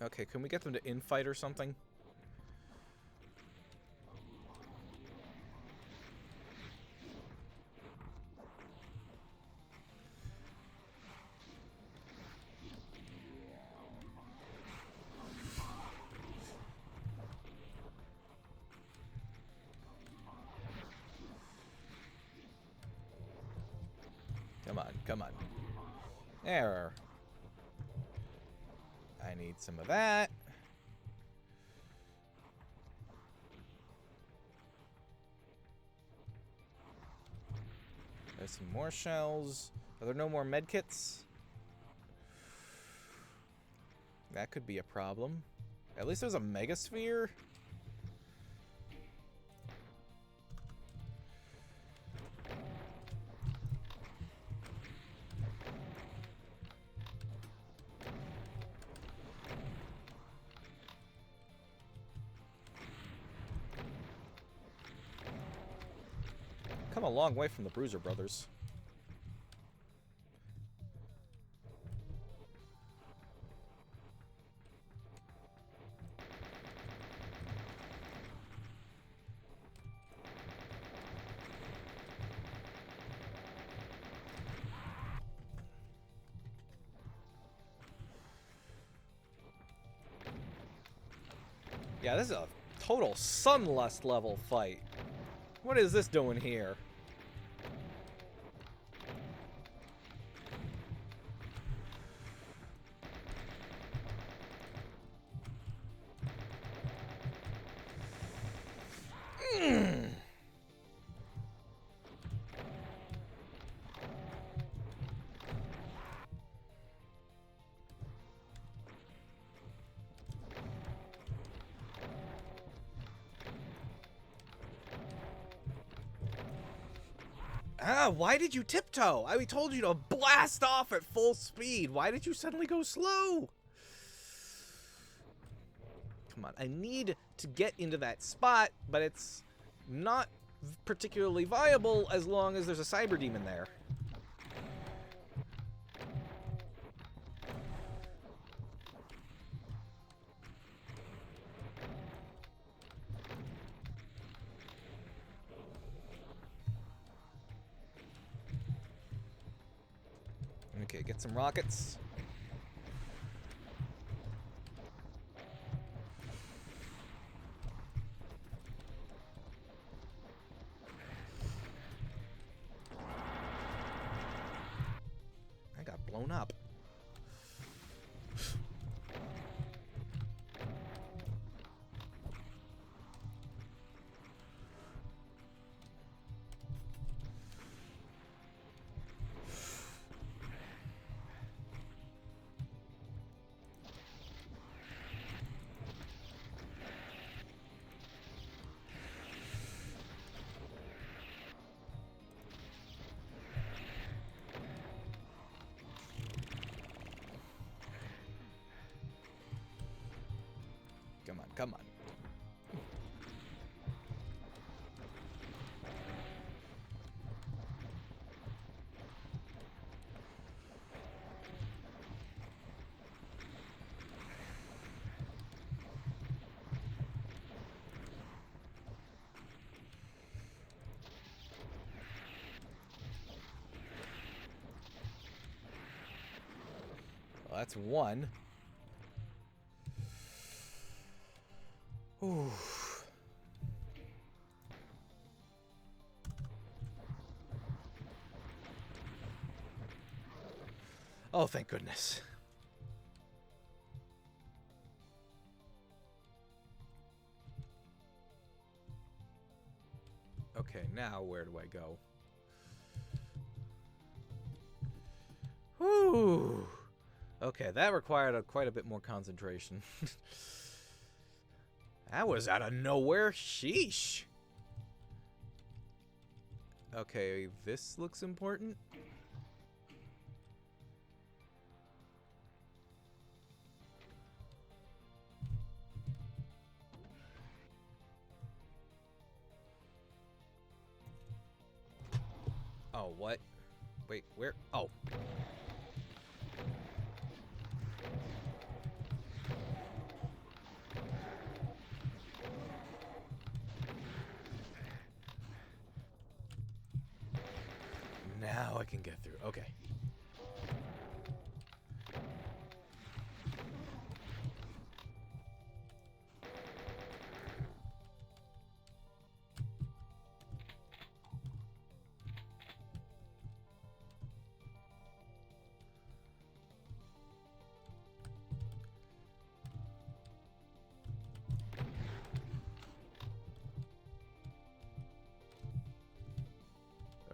Okay, can we get them to infight or something? Come on, come on. There. I need some of that. There's some more shells. Are there no more medkits? That could be a problem. At least there's a megasphere. Come a long way from the Bruiser Brothers. Yeah, this is a total Sunlust level fight. What is this doing here? Ah, why did you tiptoe? I told you to blast off at full speed. Why did you suddenly go slow? Come on, I need to get into that spot, but it's not particularly viable as long as there's a cyber demon there. Okay, get some rockets. I got blown up. Come on, come on. Well, that's one. Ooh. Oh, thank goodness. Okay, now where do I go? Whew. Okay, that required quite a bit more concentration. That was out of nowhere. Sheesh. Okay, this looks important. Oh, what? Wait, where? Oh. Now I can get through. Okay.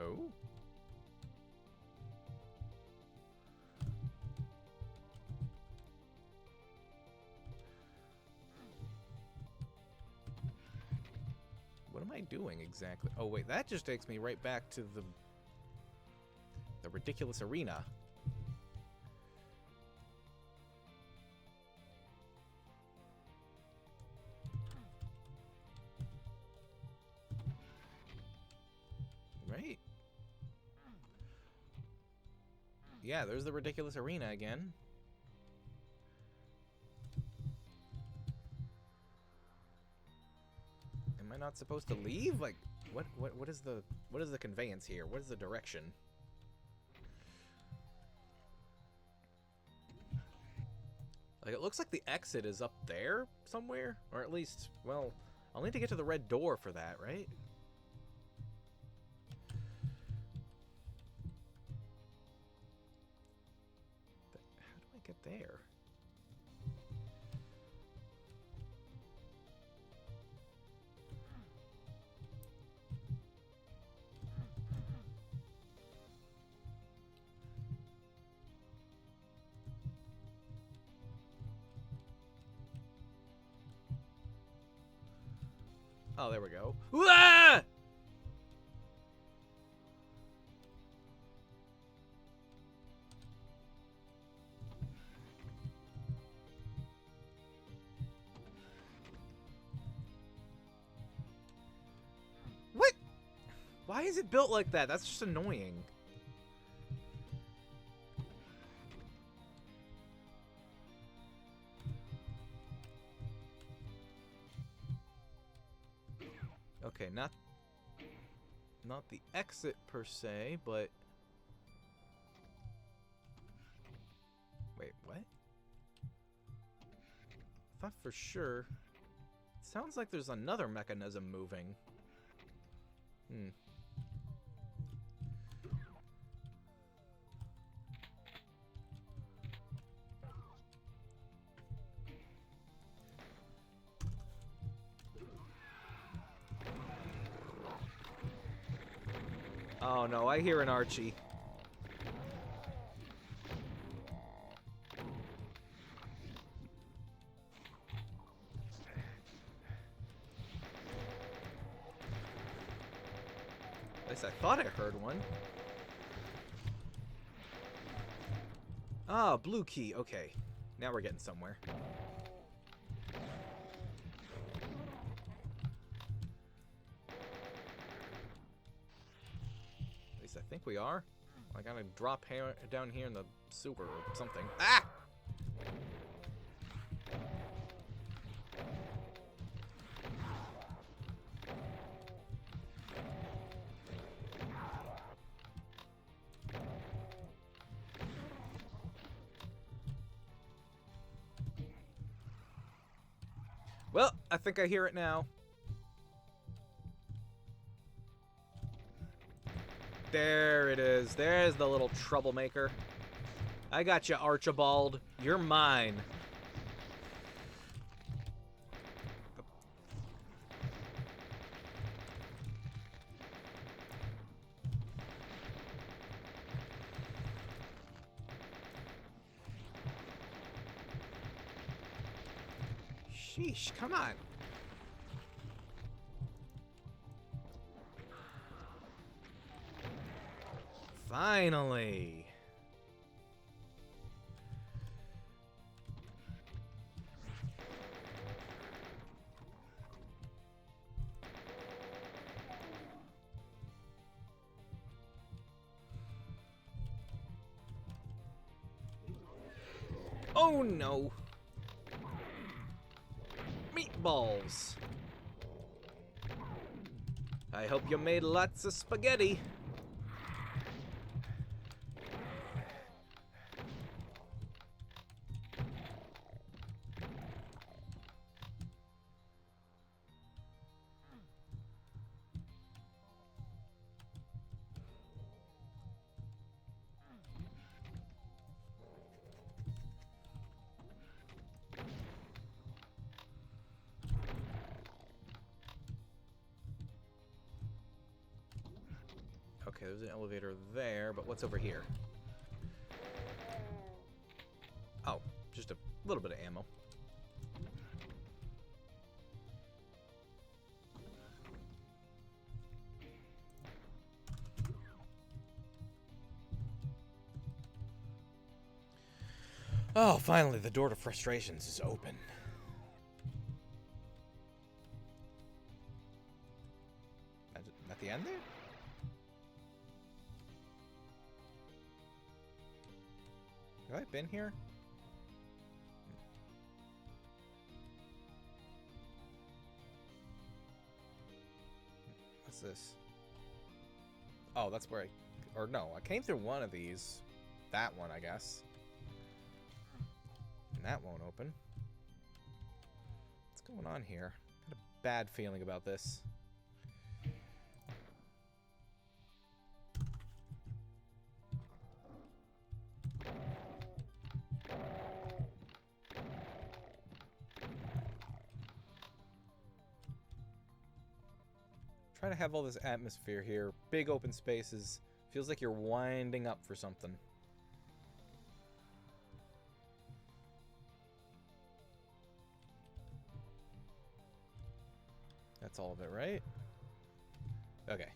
Oh. What am I doing exactly? Oh, wait, that just takes me right back to the ridiculous arena. Right? Yeah, there's the ridiculous arena again. Am I not supposed to leave? Like, what is the conveyance here? What is the direction? Like, it looks like the exit is up there somewhere, or at least, well, I'll need to get to the red door for that, right? How do I get there? Oh, there we go. Ah! What? Why is it built like that? That's just annoying. Okay, not the exit per se, but wait, what? I thought for sure. It sounds like there's another mechanism moving. Hmm. Oh no, I hear an Archie. At least I thought I heard one. Ah, blue key. Okay. Now we're getting somewhere. think we are. I gotta drop down here in the sewer or something. Ah! Well, I think I hear it now. There it is. There's the little troublemaker. I got you, Archibald. You're mine. Sheesh, come on. Finally. Oh no. Meatballs. I hope you made lots of spaghetti. Okay, there's an elevator there, but what's over here? Oh, just a little bit of ammo. Oh, finally, the door to frustrations is open. At the end there? Have I been here? What's this? Oh, that's where or no, I came through one of these. That one, I guess. And that won't open. What's going on here? Got a bad feeling about this. Try to have all this atmosphere here. Big open spaces. Feels like you're winding up for something. That's all of it, right? Okay.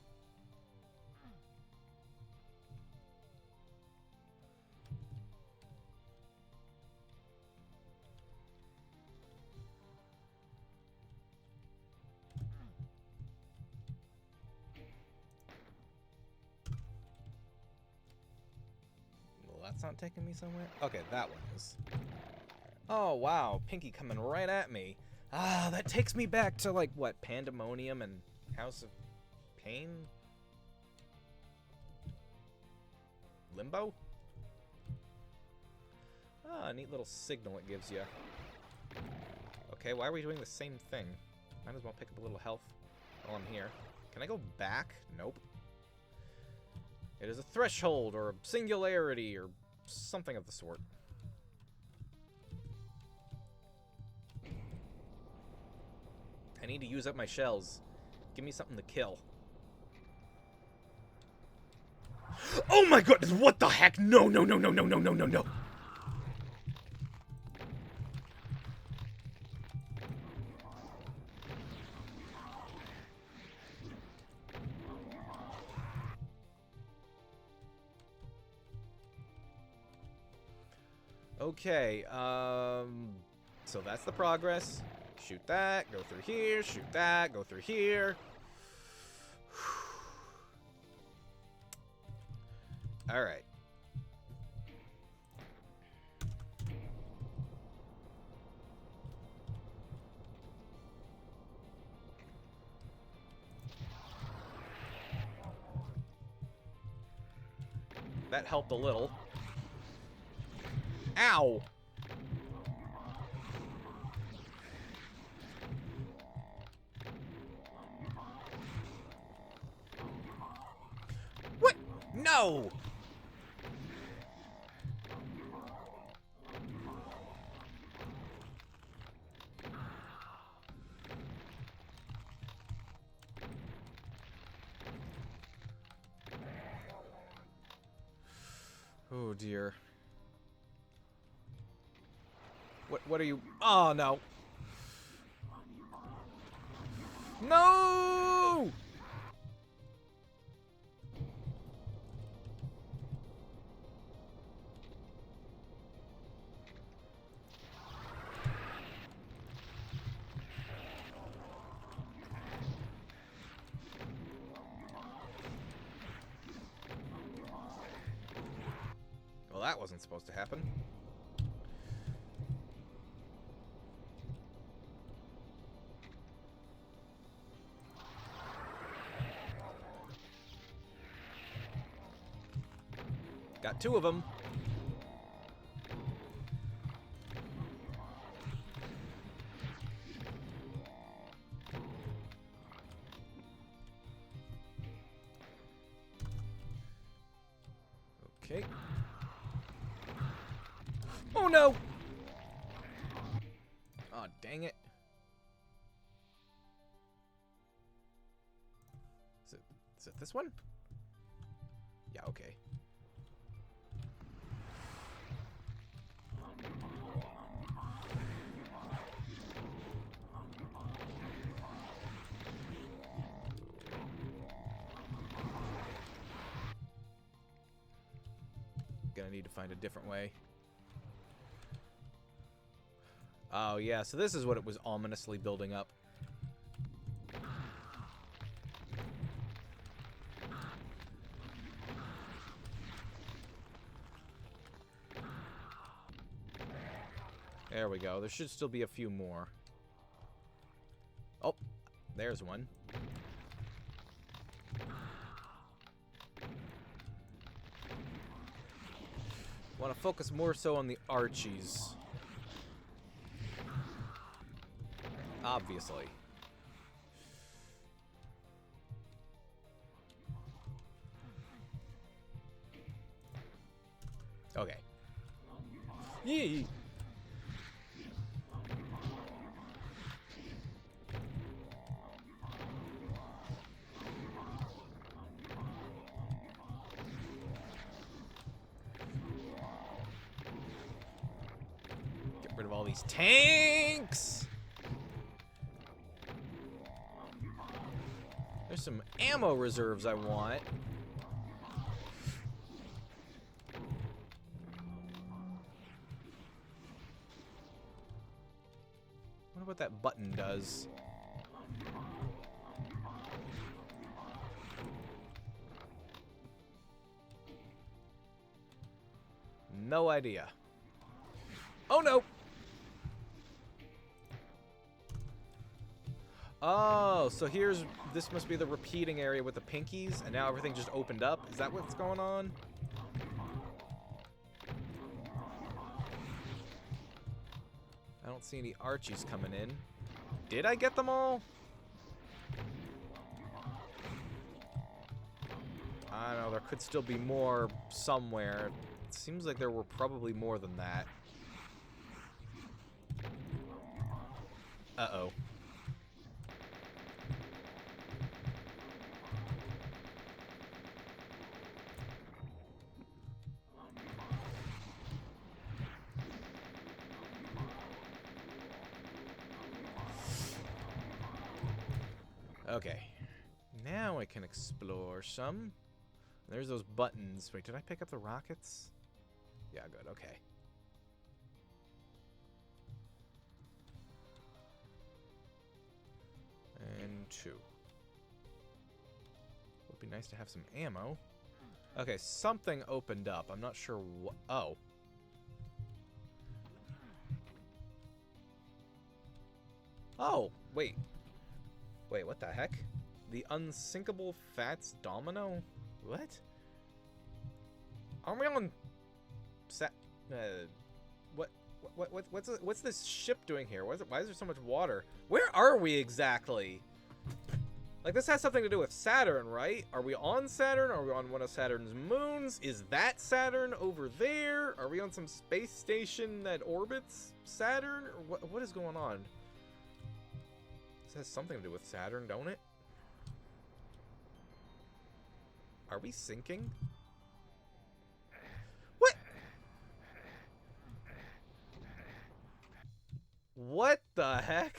That's not taking me somewhere? Okay, that one is. Oh, wow. Pinky coming right at me. Ah, that takes me back to, like, what? Pandemonium and House of Pain? Limbo? Ah, a neat little signal it gives you. Okay, why are we doing the same thing? Might as well pick up a little health while I'm here. Can I go back? Nope. It is a threshold, or a singularity, or something of the sort. I need to use up my shells. Give me something to kill. Oh my goodness, what the heck? No, no, no, no, no, no, no, no, no. Okay, so that's the progress. Shoot that, go through here, shoot that, go through here. Alright. That helped a little. Ow! What? No! Oh dear. What are you? Oh no. No! Well, that wasn't supposed to happen. Got two of them. Okay. Oh no! Oh, dang it. Is it this one? Yeah, okay. Gonna need to find a different way. Oh, yeah, so this is what it was ominously building up. There we go. There should still be a few more. Oh, there's one. Want to focus more so on the Archies. Obviously. Okay. Yee! Get rid of all these tanks! There's some ammo reserves I want. I wonder what that button does. No idea. Oh no! Oh, so this must be the repeating area with the pinkies, and now everything just opened up? Is that what's going on? I don't see any Archies coming in. Did I get them all? I don't know, there could still be more somewhere. It seems like there were probably more than that. Uh-oh. Okay. Now I can explore some. There's those buttons. Wait, did I pick up the rockets? Yeah, good. Okay. And 2. Would be nice to have some ammo. Okay, something opened up. I'm not sure what. Oh. Oh, wait. Wait, what the heck? The unsinkable fats domino? What? Aren't we on... what's this ship doing here? Why is there so much water? Where are we exactly? Like, this has something to do with Saturn, right? Are we on Saturn? Are we on one of Saturn's moons? Is that Saturn over there? Are we on some space station that orbits Saturn? Or what is going on? This has something to do with Saturn, don't it? Are we sinking? What? What the heck?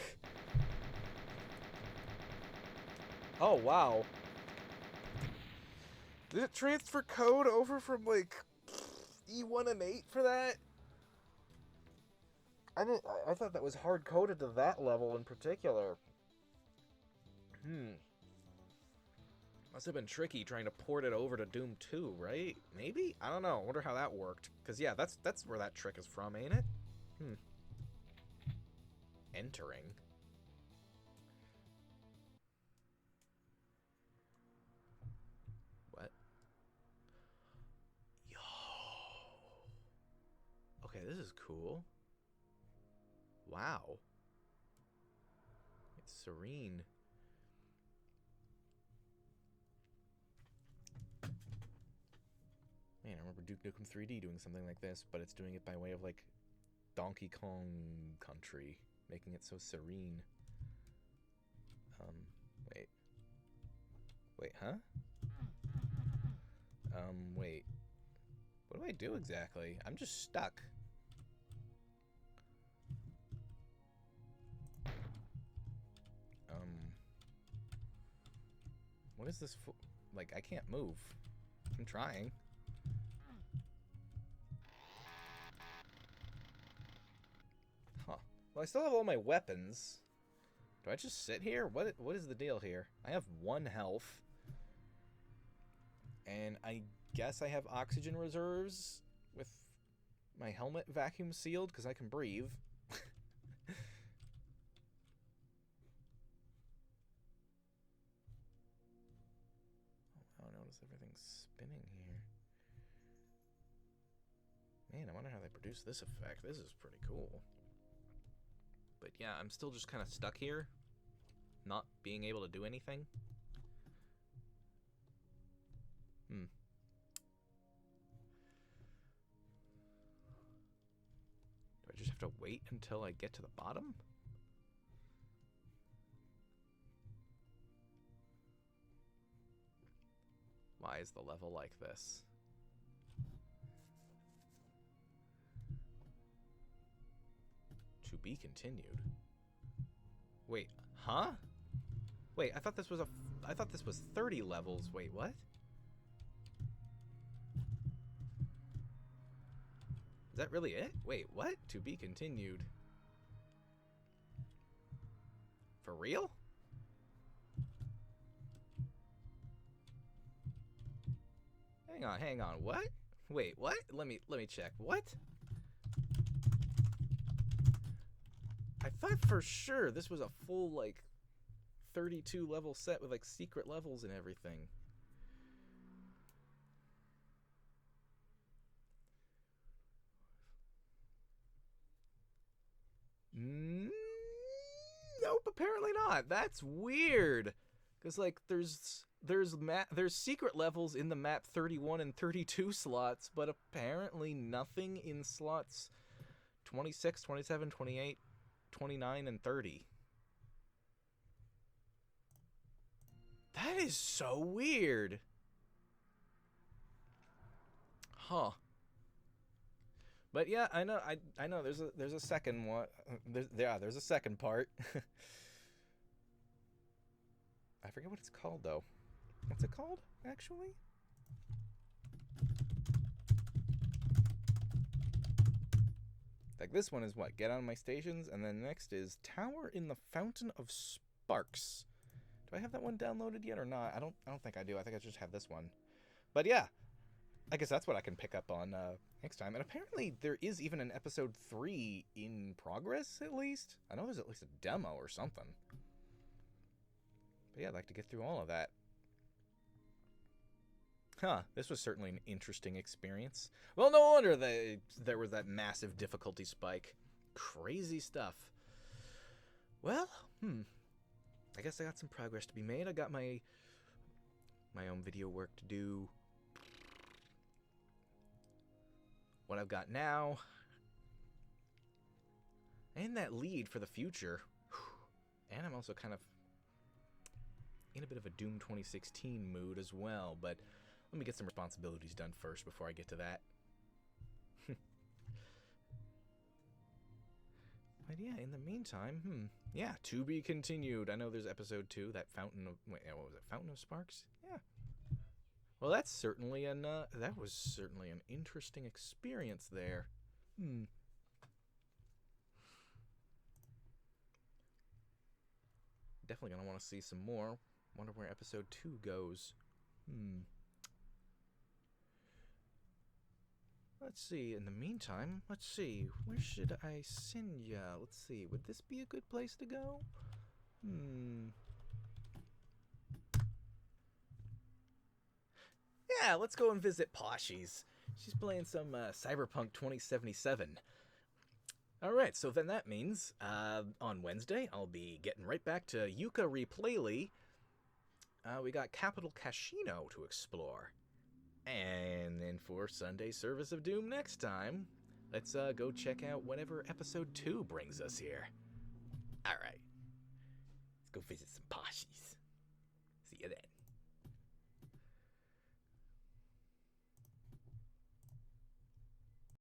Oh, wow. Did it transfer code over from, like, E1 and 8 for that? I thought that was hard-coded to that level in particular. Must have been tricky trying to port it over to Doom 2, right? Maybe? I don't know. I wonder how that worked. Because, yeah, that's where that trick is from, ain't it? Entering. What? Yo. Okay, this is cool. Wow. It's serene. Man, I remember Duke Nukem 3D doing something like this, but it's doing it by way of, like, Donkey Kong Country, making it so serene. Wait. Wait, huh? Wait. What do I do exactly? I'm just stuck. What is this for? Like, I can't move. I'm trying. Huh. Well, I still have all my weapons. Do I just sit here? What is the deal here? I have 1 health. And I guess I have oxygen reserves with my helmet vacuum sealed because I can breathe. Oh, notice everything's spinning here. Man, I wonder how they produce this effect. This is pretty cool. But yeah, I'm still just kind of stuck here, not being able to do anything. Do I just have to wait until I get to the bottom? Why is the level like this? To be continued. Wait, huh? Wait, I thought this was 30 levels. Wait, what? Is that really it? Wait, what? To be continued. For real? Hang on. What? Wait, what? Let me check. What? I thought for sure this was a full, like, 32 level set with, like, secret levels and everything. Nope, apparently not. That's weird. Because, like, there's secret levels in the map 31 and 32 slots, but apparently nothing in slots 26, 27, 28, 29, and 30. That is so weird. Huh. But yeah, I know there's a second one. There's a second part. I forget what it's called though. What's it called, actually? Like, this one is what? Get on my stations, and then next is Tower in the Fountain of Sparks. Do I have that one downloaded yet or not? I don't think I do. I think I just have this one. But yeah, I guess that's what I can pick up on next time. And apparently there is even an episode 3 in progress, at least. I know there's at least a demo or something. But yeah, I'd like to get through all of that. Huh, this was certainly an interesting experience. Well, no wonder there was that massive difficulty spike. Crazy stuff. Well, I guess I got some progress to be made. I got my own video work to do. What I've got now. And that lead for the future. And I'm also kind of in a bit of a Doom 2016 mood as well, but let me get some responsibilities done first before I get to that. But yeah, in the meantime, yeah, to be continued. I know there's episode 2, that Fountain of, what was it, Fountain of Sparks? Yeah. Well, that was certainly an interesting experience there. Definitely gonna want to see some more. Wonder where episode 2 goes. Let's see. In the meantime, let's see. Where should I send ya? Let's see. Would this be a good place to go? Yeah, let's go and visit Poshy's. She's playing some Cyberpunk 2077. Alright, so then that means on Wednesday, I'll be getting right back to Yucca Replayly. We got Capital Casino to explore. And then for Sunday Service of Doom next time, let's go check out whatever episode 2 brings us here. Alright, let's go visit some Poshies.